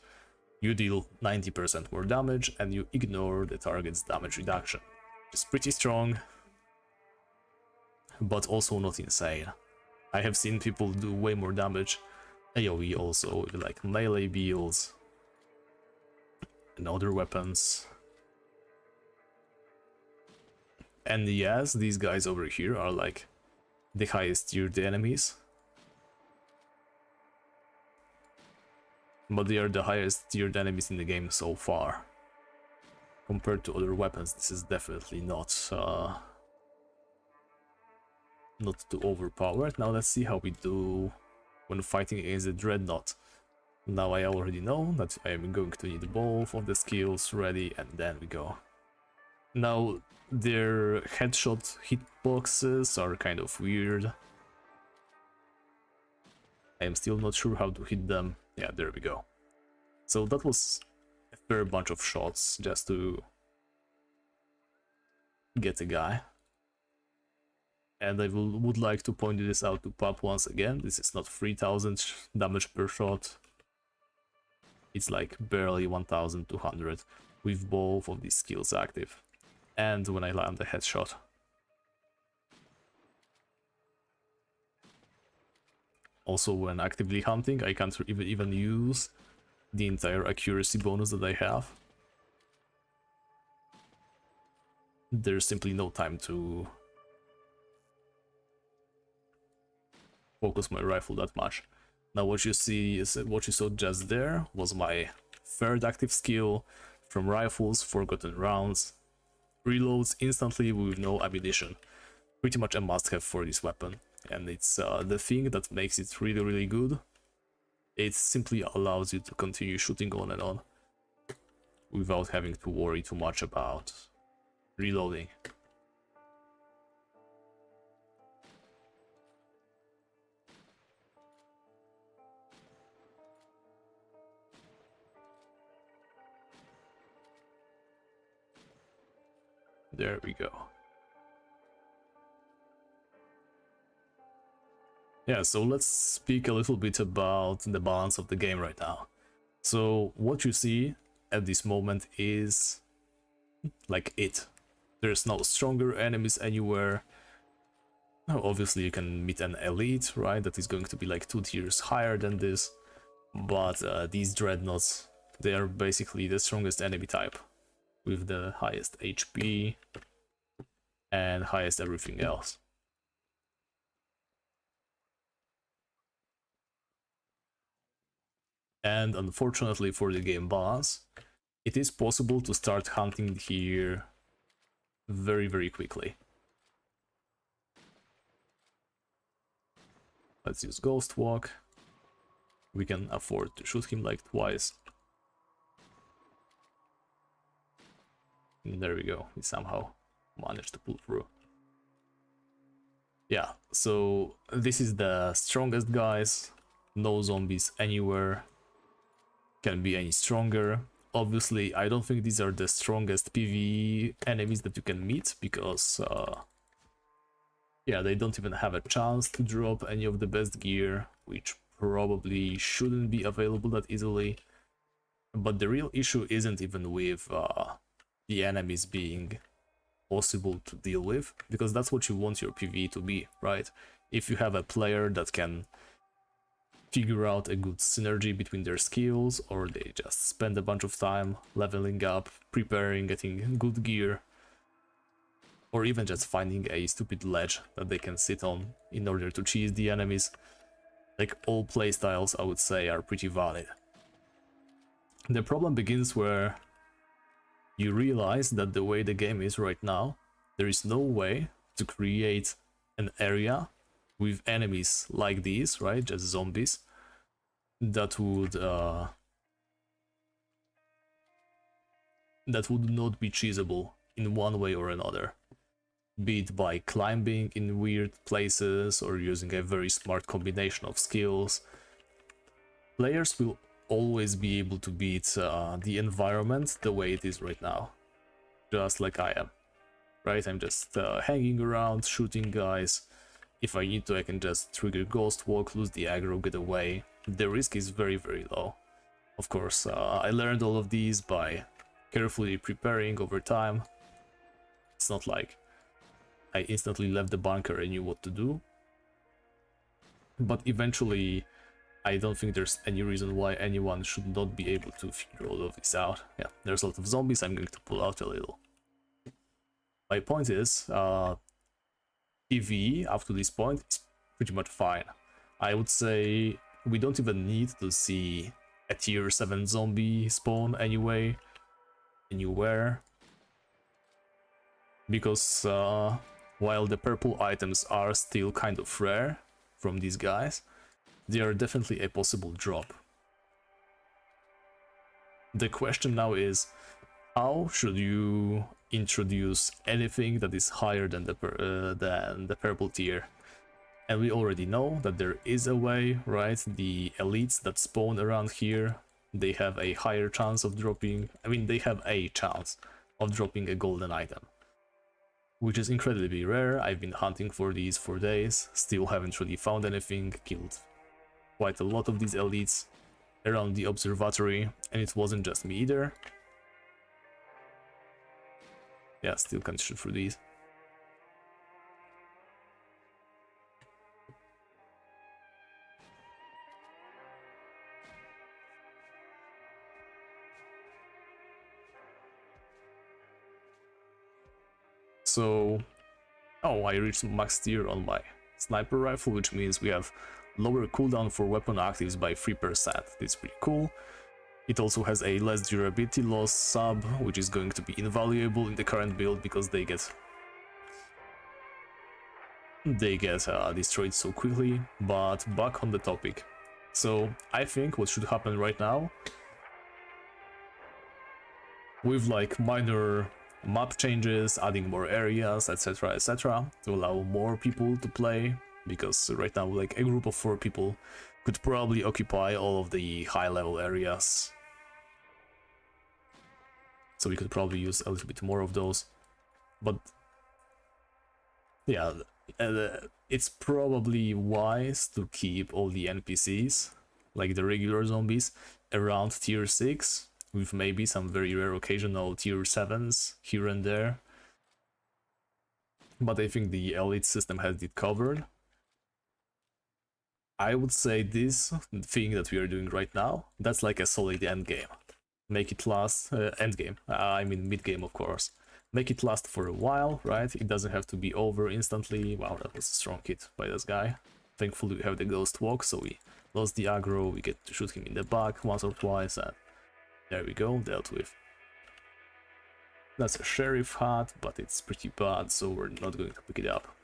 You deal 90% more damage and you ignore the target's damage reduction. It's pretty strong, but also not insane. I have seen people do way more damage. AoE also, like melee builds and other weapons. And yes, these guys over here are like the highest tiered enemies. But they are the highest tiered enemies in the game so far. Compared to other weapons, this is definitely not too overpowered. Now let's see how we do when fighting against the Dreadnought. Now I already know that I am going to need both of the skills ready, and then we go. Now their headshot hitboxes are kind of weird. I am still not sure how to hit them. Yeah, there we go. So that was a fair bunch of shots just to get a guy. And I would like to point this out to Pop once again. This is not 3000 damage per shot. It's like barely 1200 with both of these skills active. And when I land a headshot. Also, when actively hunting, I can't even use the entire accuracy bonus that I have. There's simply no time to focus my rifle that much. Now what you see is what you saw just there was my third active skill from rifles, Forgotten Rounds. Reloads instantly with no ammunition. Pretty much a must-have for this weapon. And it's the thing that makes it really good. It simply allows you to continue shooting on and on without having to worry too much about reloading. There we go. Yeah, so let's speak a little bit about the balance of the game right now. So what you see at this moment is like it. There's no stronger enemies anywhere. Now, obviously you can meet an elite, right? That is going to be like 2 tiers higher than this. But these dreadnoughts, they are basically the strongest enemy type with the highest HP and highest everything else. And unfortunately for the game balance, it is possible to start hunting here very quickly. Let's use Ghost Walk. We can afford to shoot him like twice. And there we go, we somehow managed to pull through. Yeah, so this is the strongest guys. No zombies anywhere can be any stronger. Obviously, I don't think these are the strongest PvE enemies that you can meet, because yeah, they don't even have a chance to drop any of the best gear, which probably shouldn't be available that easily. But the real issue isn't even with the enemies being possible to deal with, because that's what you want your PvE to be, right? If you have a player that can figure out a good synergy between their skills, or they just spend a bunch of time leveling up, preparing, getting good gear, or even just finding a stupid ledge that they can sit on in order to cheese the enemies, like all playstyles I would say are pretty valid. The problem begins where you realize that the way the game is right now, there is no way to create an area with enemies like these, right, just zombies, that would not be cheesable in one way or another, be it by climbing in weird places or using a very smart combination of skills. Players will always be able to beat the environment the way it is right now, just like I am, right? I'm just hanging around, shooting guys. If I need to, I can just trigger Ghost Walk, lose the aggro, get away. The risk is very, very low. Of course, I learned all of these by carefully preparing over time. It's not like I instantly left the bunker and knew what to do. But eventually, I don't think there's any reason why anyone should not be able to figure all of this out. Yeah, there's a lot of zombies, I'm going to pull out a little. My point is, PvE up to this point is pretty much fine. I would say we don't even need to see a tier 7 zombie spawn anywhere, because while the purple items are still kind of rare from these guys, they are definitely a possible drop. The question now is, how should you introduce anything that is higher than the purple tier? And we already know that there is a way, right? The elites that spawn around here, they have a higher chance of dropping, they have a chance of dropping a golden item, which is incredibly rare. I've been hunting for these for days, still haven't really found anything, killed quite a lot of these elites around the observatory, and it wasn't just me either. Yeah, still can't shoot through these. So, oh, I reached max tier on my sniper rifle, which means we have lower cooldown for weapon actives by 3%. It's pretty cool. It also has a less durability loss sub, which is going to be invaluable in the current build because they get destroyed so quickly. But back on the topic. So I think what should happen right now, with like minor map changes, adding more areas, etc, to allow more people to play, because right now like a group of 4 people could probably occupy all of the high level areas, so we could probably use a little bit more of those. But yeah, it's probably wise to keep all the NPCs, like the regular zombies, around tier 6, with maybe some very rare occasional tier 7s here and there. But I think the elite system has it covered. I would say this thing that we are doing right now, that's like a solid end game. Make it last, end game, I mean mid game of course. Make it last for a while, right? It doesn't have to be over instantly. Wow, that was a strong hit by this guy. Thankfully we have the ghost walk, so we lost the aggro, we get to shoot him in the back once or twice, and there we go, dealt with. That's a sheriff hat, but it's pretty bad, so we're not going to pick it up.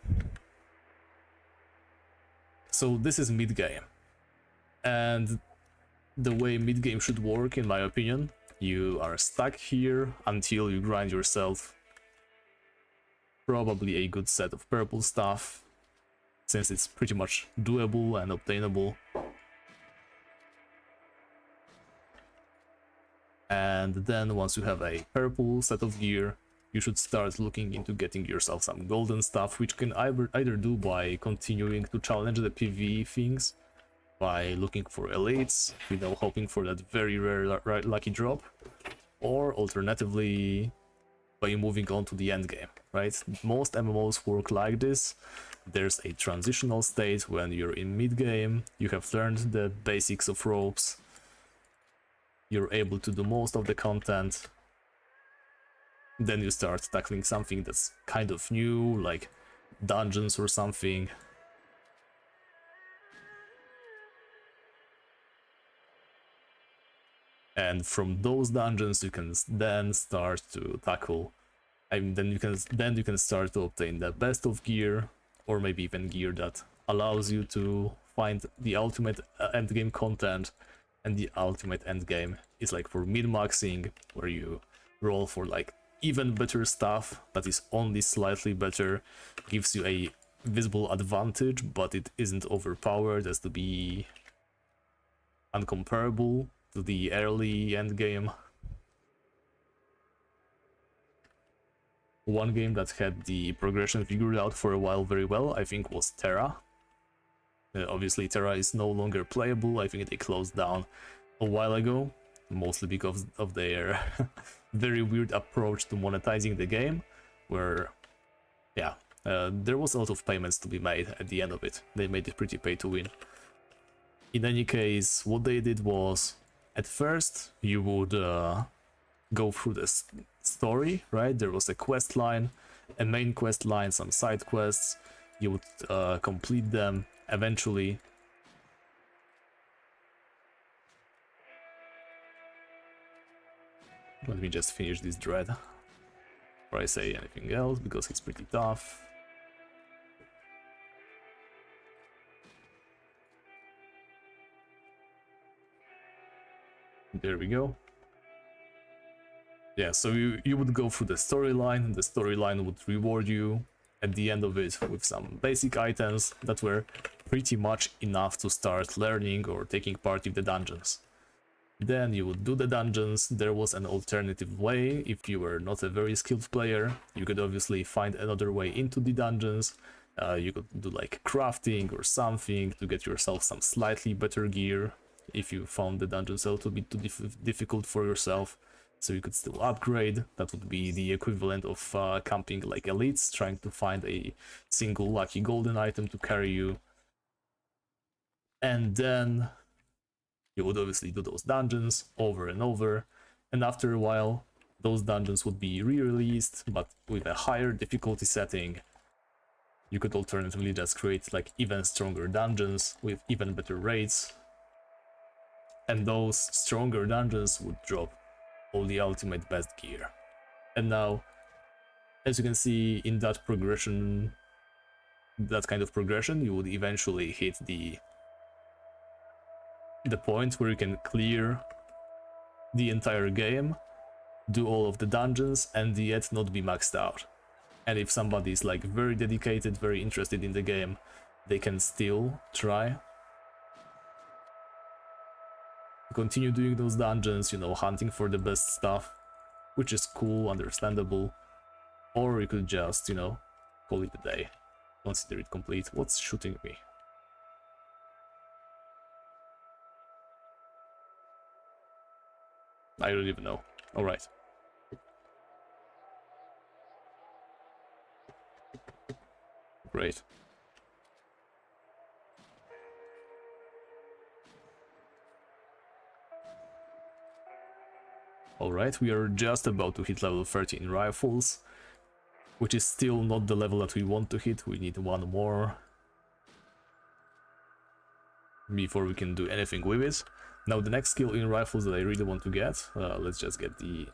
So this is mid-game, and the way mid-game should work, in my opinion, you are stuck here until you grind yourself probably a good set of purple stuff, since it's pretty much doable and obtainable. And then once you have a purple set of gear, you should start looking into getting yourself some golden stuff, which you can either do by continuing to challenge the PvE things, by looking for elites, hoping for that very rare lucky drop, or alternatively by moving on to the end game, right? Most MMOs work like this. There's a transitional state when you're in mid game, you have learned the basics of ropes, you're able to do most of the content, then you start tackling something that's kind of new, like dungeons or something. And from those dungeons you can then start to tackle, then you can start to obtain the best of gear, or maybe even gear that allows you to find the ultimate endgame content. And the ultimate endgame is like for min-maxing, where you roll for like even better stuff that is only slightly better, gives you a visible advantage, but it isn't overpowered as to be uncomparable to the early endgame. One game that had the progression figured out for a while very well, I think, was Terra. Obviously Terra is no longer playable. I think they closed down a while ago, mostly because of their very weird approach to monetizing the game, where there was a lot of payments to be made at the end of it. They made it pretty pay to win. In any case, what they did was, at first you would go through the story, right? There was a quest line, a main quest line, some side quests. You would complete them eventually. Let me just finish this dread before I say anything else, because it's pretty tough. There we go. Yeah, so you would go through the storyline, and the storyline would reward you at the end of it with some basic items that were pretty much enough to start learning or taking part in the dungeons. Then you would do the dungeons. There was an alternative way. If you were not a very skilled player, you could obviously find another way into the dungeons. You could do like crafting or something to get yourself some slightly better gear if you found the dungeons a little bit too difficult for yourself. So you could still upgrade. That would be the equivalent of camping like elites, trying to find a single lucky golden item to carry you. And then you would obviously do those dungeons over and over, and after a while those dungeons would be re-released, but with a higher difficulty setting. You could alternatively just create like even stronger dungeons with even better rates, and those stronger dungeons would drop all the ultimate best gear. And now, as you can see, in that progression, that kind of progression, you would eventually hit the point where you can clear the entire game, do all of the dungeons, and yet not be maxed out. And if somebody is like very dedicated, very interested in the game, they can still try to continue doing those dungeons, hunting for the best stuff, which is cool, understandable. Or you could just, call it a day, consider it complete. What's shooting me? I don't even know. Alright. Great. Alright, we are just about to hit level 30 in rifles, which is still not the level that we want to hit. We need one more before we can do anything with it. Now the next skill in rifles that I really want to get, let's just get the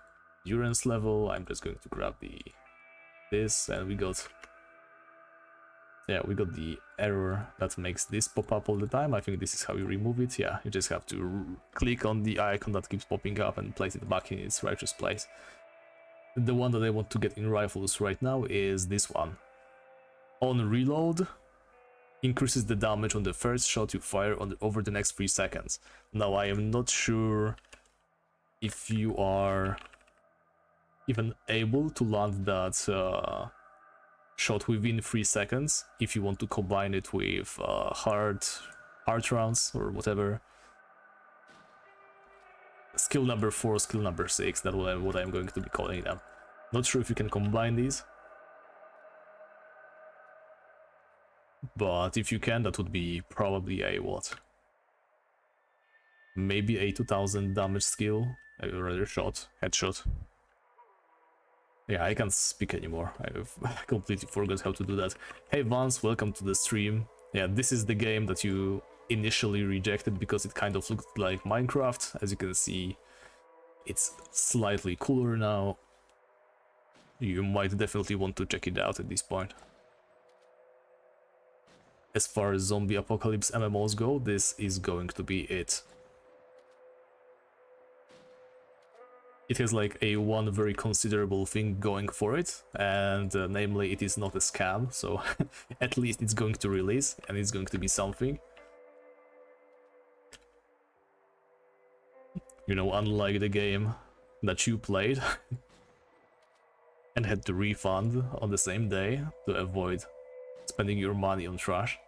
endurance level. I'm just going to grab this, and we got the error that makes this pop up all the time. I think this is how you remove it. Yeah, you just have to click on the icon that keeps popping up and place it back in its righteous place. The one that I want to get in rifles right now is this one. On reload, increases the damage on the first shot you fire over the next 3 seconds. Now I am not sure if you are even able to land that shot within 3 seconds if you want to combine it with hard heart rounds or whatever. Skill number 4, skill number 6, that's what I'm going to be calling them. Not sure if you can combine these, but if you can, that would be probably a what? Maybe a 2000 damage skill, a rather shot, headshot. Yeah, I can't speak anymore. I've completely forgot how to do that. Hey Vance, welcome to the stream. Yeah, this is the game that you initially rejected because it kind of looked like Minecraft. As you can see, it's slightly cooler now. You might definitely want to check it out at this point. As far as zombie apocalypse MMOs go, this is going to be it. It has like one very considerable thing going for it, and namely it is not a scam, so at least it's going to release and it's going to be something. You know, unlike the game that you played and had to refund on the same day to avoid spending your money on trash.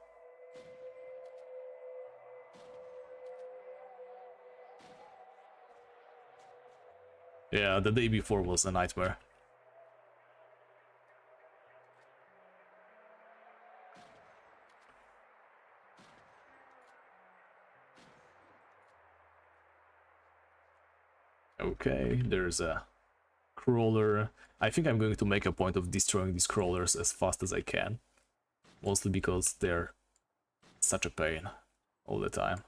Yeah, the day before was a nightmare. Okay, there's a crawler. I think I'm going to make a point of destroying these crawlers as fast as I can. Mostly because they're such a pain all the time.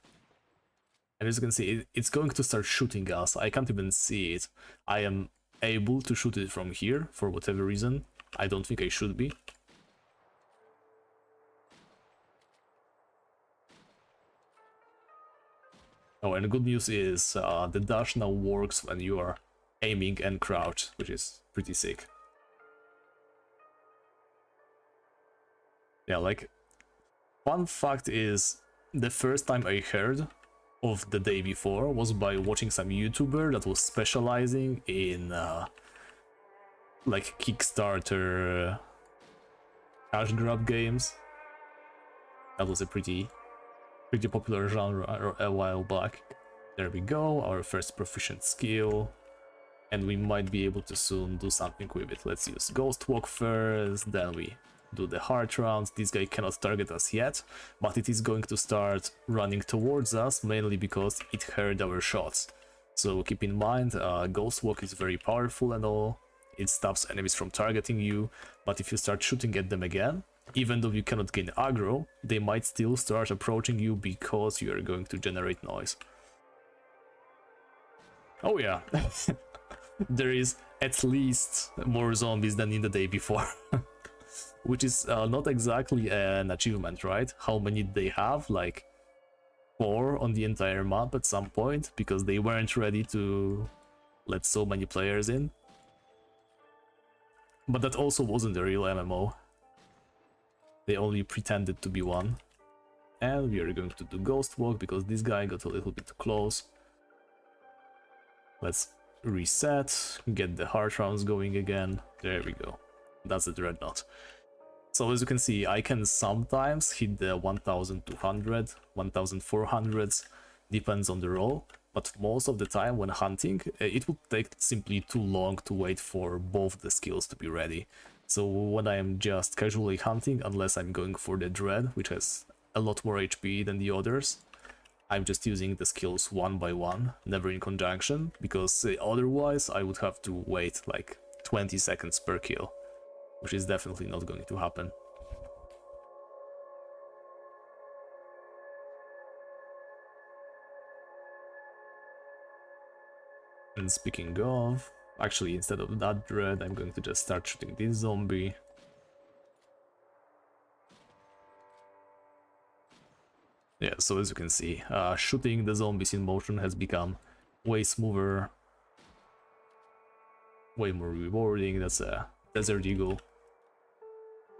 And as you can see, it's going to start shooting us. I can't even see it. I am able to shoot it from here, for whatever reason. I don't think I should be. Oh, and the good news is the dash now works when you are aiming and crouched, which is pretty sick. Yeah, like, fun fact is, the first time I heard of the day before was by watching some YouTuber that was specializing in like Kickstarter cash grab games. That was a pretty popular genre a while back. There we go, our first proficient skill, and we might be able to soon do something with it. Let's use Ghost Walk first, then we do the heart rounds. This guy cannot target us yet, but it is going to start running towards us, mainly because it heard our shots. So keep in mind, Ghost Walk is very powerful and all, it stops enemies from targeting you, but if you start shooting at them again, even though you cannot gain aggro, they might still start approaching you because you are going to generate noise. Oh yeah, there is at least more zombies than in the day before. Which is not exactly an achievement, right? How many did they have? Like 4 on the entire map at some point, because they weren't ready to let so many players in. But that also wasn't a real MMO. They only pretended to be one. And we are going to do Ghost Walk because this guy got a little bit too close. Let's reset, get the heart rounds going again. There we go. That's the Dreadnought. So as you can see, I can sometimes hit the 1200, 1400s, depends on the role, but most of the time when hunting, it would take simply too long to wait for both the skills to be ready. So when I am just casually hunting, unless I'm going for the Dread, which has a lot more HP than the others, I'm just using the skills one by one, never in conjunction, because otherwise I would have to wait like 20 seconds per kill. Which is definitely not going to happen. And speaking of, actually instead of that Dread, I'm going to just start shooting this zombie. Yeah, so as you can see, shooting the zombies in motion has become way smoother, way more rewarding. That's a Desert Eagle.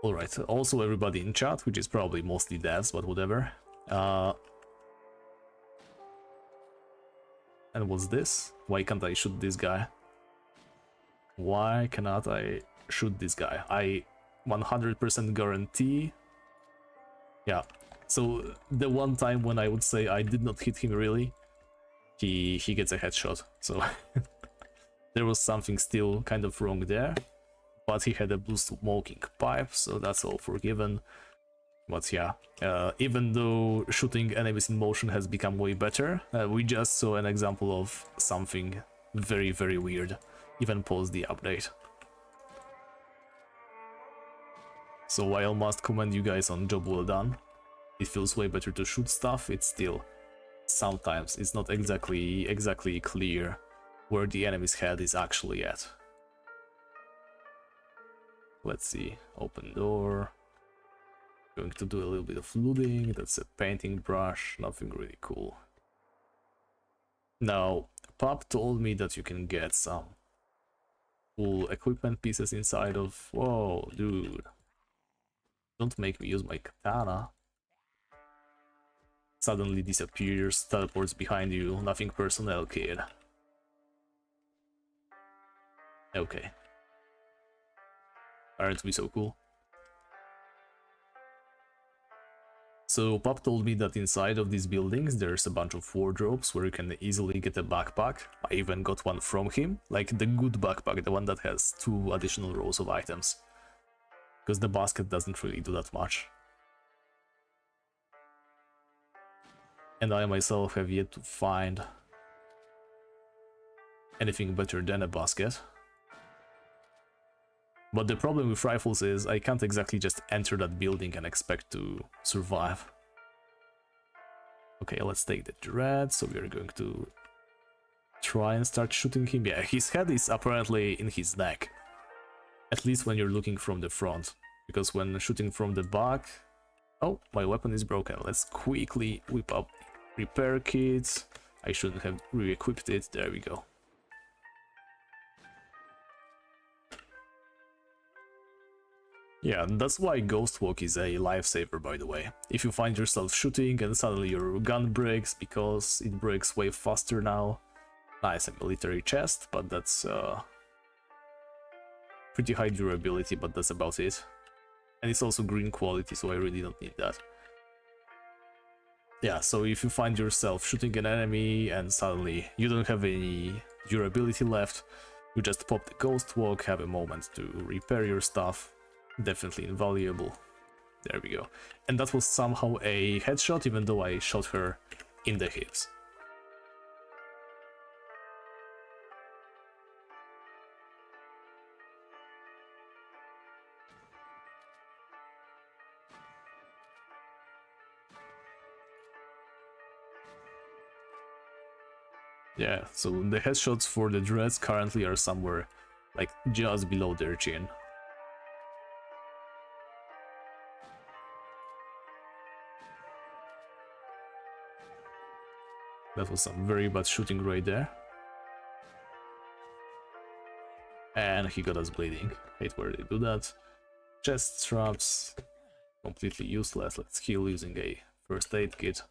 Alright, also everybody in chat, which is probably mostly devs, but whatever. And what's this? Why can't I shoot this guy? Why cannot I shoot this guy? I 100% guarantee... Yeah, So the one time when I would say I did not hit him really, he gets a headshot. So there was something still kind of wrong there, but he had a blue smoking pipe, so that's all forgiven. But yeah, even though shooting enemies in motion has become way better, we just saw an example of something very, very weird, even post the update. So while I must commend you guys on job well done, it feels way better to shoot stuff. It's still, sometimes it's not exactly clear where the enemy's head is actually at. Let's see, open door. Going to do a little bit of looting. That's a painting brush, nothing really cool. Now, Pop told me that you can get some cool equipment pieces inside of... Whoa, dude. Don't make me use my katana. Suddenly disappears, teleports behind you, nothing personnel, kid. Okay. Aren't we so cool? So Pop told me that inside of these buildings there's a bunch of wardrobes where you can easily get a backpack. I even got one from him, like the good backpack, the one that has 2 additional rows of items. Because the basket doesn't really do that much. And I myself have yet to find anything better than a basket. But the problem with rifles is I can't exactly just enter that building and expect to survive. Okay, let's take the dread, so we're going to try and start shooting him. Yeah, his head is apparently in his neck. At least when you're looking from the front. Because when shooting from the back... Oh, my weapon is broken. Let's quickly whip up repair kit. I shouldn't have re-equipped it. There we go. Yeah, that's why Ghost Walk is a lifesaver, by the way. If you find yourself shooting and suddenly your gun breaks because it breaks way faster now. Nice, a military chest, but that's pretty high durability, but that's about it. And it's also green quality, so I really don't need that. Yeah, so if you find yourself shooting an enemy and suddenly you don't have any durability left, you just pop the Ghost Walk, have a moment to repair your stuff. Definitely invaluable. There we go. And that was somehow a headshot, even though I shot her in the hips. Yeah, so the headshots for the dreads currently are somewhere like just below their chin. That was some very bad shooting right there. And he got us bleeding. Hate where they do that. Chest straps, completely useless. Let's heal using a first aid kit.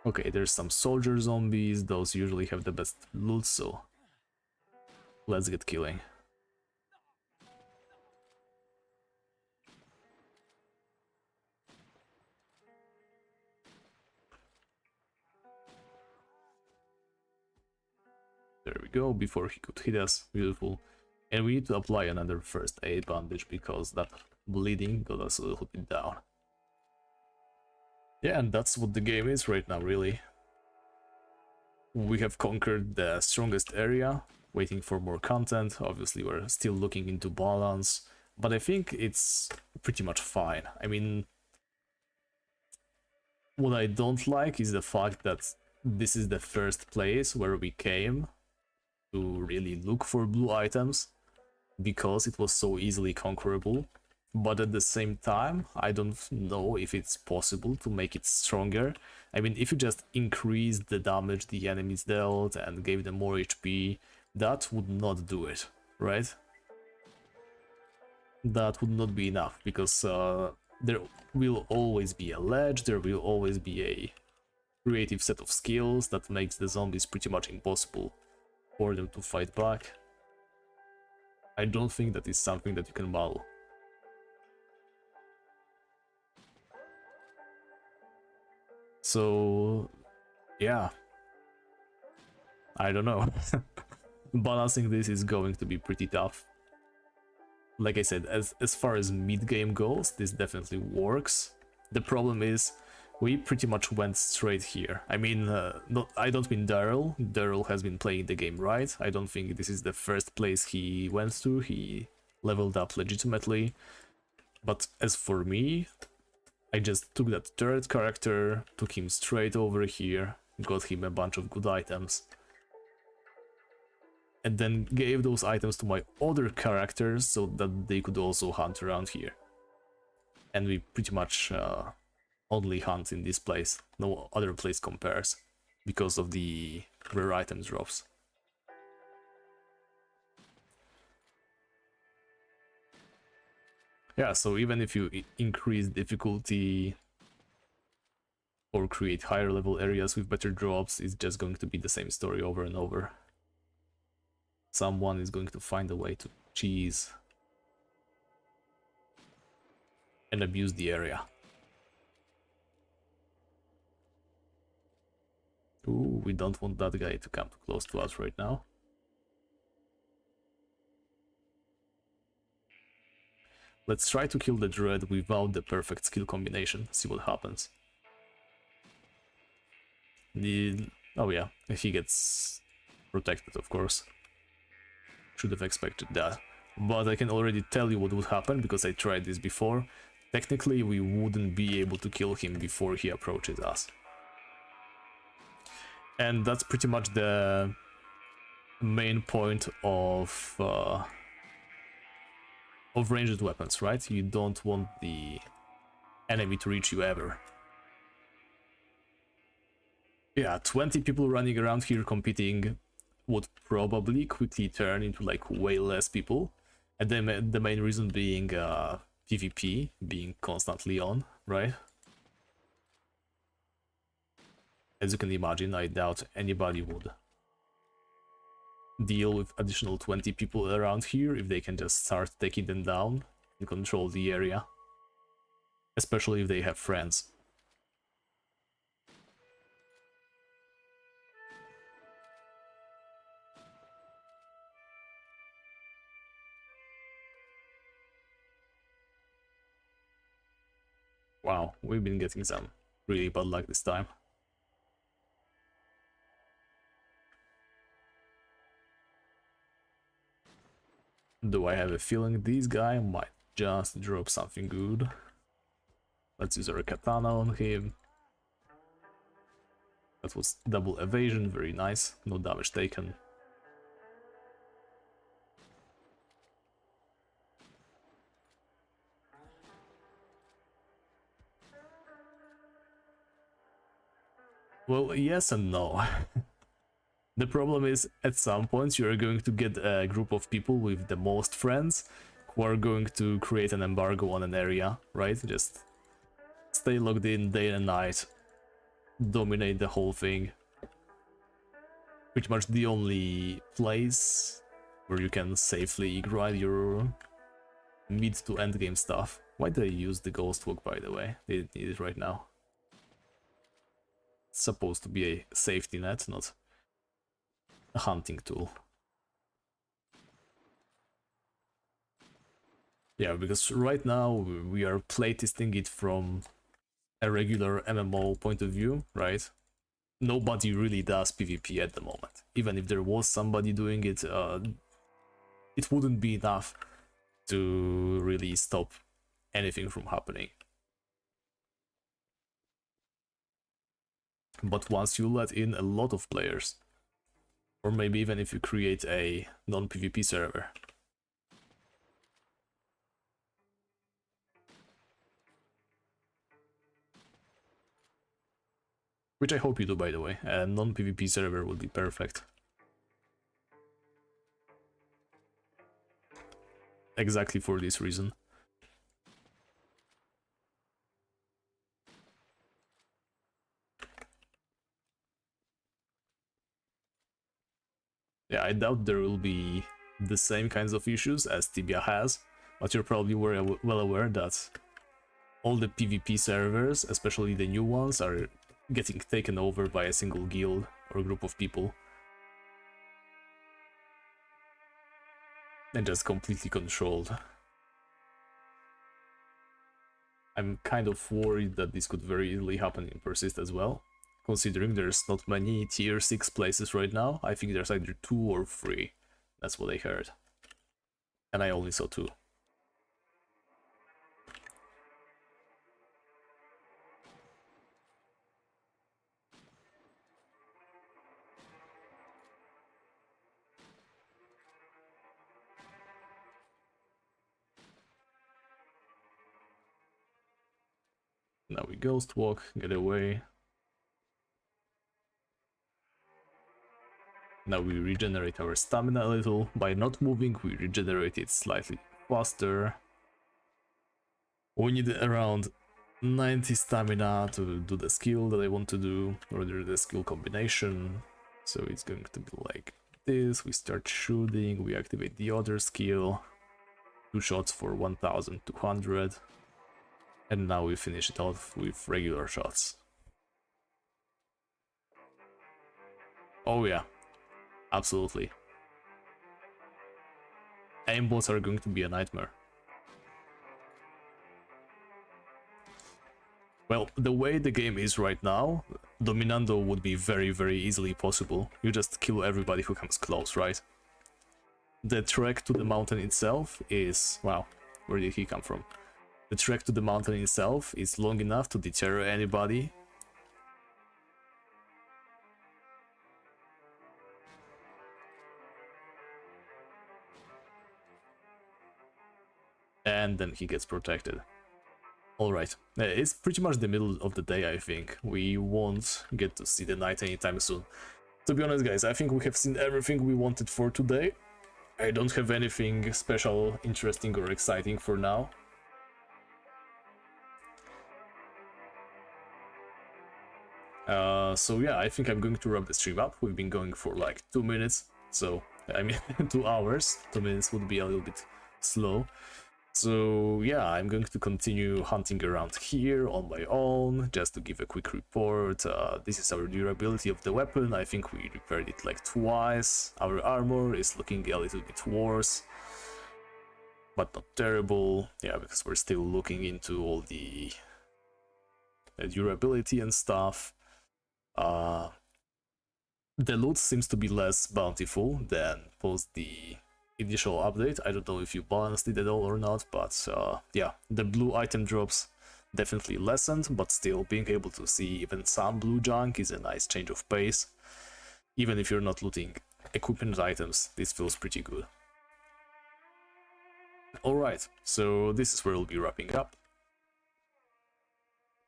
Okay, there's some soldier zombies. Those usually have the best loot, so let's get killing. There we go, before he could hit us. Beautiful. And we need to apply another first aid bandage because that bleeding got us a little bit down. Yeah, and that's what the game is right now, really. We have conquered the strongest area, waiting for more content. Obviously, we're still looking into balance, but I think it's pretty much fine. I mean, what I don't like is the fact that this is the first place where we came to really look for blue items, because it was so easily conquerable. But at the same time, I don't know if it's possible to make it stronger. I mean, if you just increased the damage the enemies dealt and gave them more HP, that would not do it, right? That would not be enough, because there will always be a ledge, there will always be a creative set of skills that makes the zombies pretty much impossible for them to fight back. I don't think that is something that you can model. So yeah, I don't know. Balancing this is going to be pretty tough. Like I said, as far as mid-game goes, this definitely works. The problem is, we pretty much went straight here. I mean, I don't mean Daryl. Daryl has been playing the game right. I don't think this is the first place he went to. He leveled up legitimately. But as for me, I just took that third character, took him straight over here, got him a bunch of good items, and then gave those items to my other characters so that they could also hunt around here. And we pretty much only hunt in this place. No other place compares because of the rare item drops. Yeah, so even if you increase difficulty or create higher level areas with better drops, it's just going to be the same story over and over. Someone is going to find a way to cheese and abuse the area. Ooh, we don't want that guy to come too close to us right now. Let's try to kill the Dread without the perfect skill combination, see what happens. Oh yeah, he gets protected, of course. Should have expected that. But I can already tell you what would happen, because I tried this before. Technically, we wouldn't be able to kill him before he approaches us. And that's pretty much the main point of ranged weapons, right? You don't want the enemy to reach you ever. Yeah, 20 people running around here competing would probably quickly turn into like way less people. And then the main reason being PvP being constantly on, right? As you can imagine, I doubt anybody would deal with additional 20 people around here if they can just start taking them down and control the area. Especially if they have friends. Wow, we've been getting some really bad luck this time. Do I have a feeling this guy might just drop something good? Let's use our katana on him. That was double evasion, very nice, no damage taken. Well, yes and no. The problem is, at some points you are going to get a group of people with the most friends who are going to create an embargo on an area, right? Just stay logged in day and night, dominate the whole thing. Pretty much the only place where you can safely grind your mid to end game stuff. Why did I use the ghost walk, by the way? They didn't need it right now. It's supposed to be a safety net, not a hunting tool. Yeah, because right now we are playtesting it from a regular MMO point of view, right? Nobody really does PvP at the moment. Even if there was somebody doing it, it wouldn't be enough to really stop anything from happening. But once you let in a lot of players, or maybe even if you create a non-PvP server, which I hope you do, by the way, a non-PvP server would be perfect. Exactly for this reason. Yeah, I doubt there will be the same kinds of issues as Tibia has, but you're probably well aware that all the PvP servers, especially the new ones, are getting taken over by a single guild or group of people and just completely controlled. I'm kind of worried that this could very easily happen in Persist as well, considering there's not many tier 6 places right now. I think there's either 2 or 3. That's what I heard. And I only saw 2. Now we ghost walk, get away. Now we regenerate our stamina a little. By not moving, we regenerate it slightly faster. We need around 90 stamina to do the skill that I want to do, or the skill combination. So it's going to be like this. We start shooting, we activate the other skill. 2 shots for 1200. And now we finish it off with regular shots. Oh yeah, absolutely. Aimbots are going to be a nightmare. Well, the way the game is right now, Dominando would be very, very easily possible. You just kill everybody who comes close, right? The trek to the mountain itself is... wow, where did he come from? The trek to the mountain itself is long enough to deter anybody. And then he gets protected. Alright, it's pretty much the middle of the day, I think. We won't get to see the night anytime soon. To be honest, guys, I think we have seen everything we wanted for today. I don't have anything special, interesting, or exciting for now. So yeah, I think I'm going to wrap the stream up. We've been going for like 2 minutes, so I mean 2 hours. 2 minutes would be a little bit slow. So yeah, I'm going to continue hunting around here on my own, just to give a quick report. This is our durability of the weapon. I think we repaired it like twice. Our armor is looking a little bit worse, but not terrible. Yeah, because we're still looking into all the durability and stuff. The loot seems to be less bountiful than post the initial update. I don't know if you balanced it at all or not, but yeah, the blue item drops definitely lessened, but still being able to see even some blue junk is a nice change of pace. Even if you're not looting equipment items, this feels pretty good. Alright, so this is where we'll be wrapping up.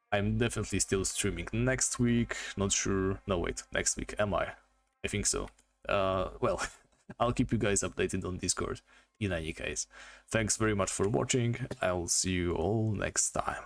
I'm definitely still streaming next week, not sure, no wait, next week, am I? I think so. Well, I'll keep you guys updated on Discord in any case. Thanks very much for watching, I'll see you all next time.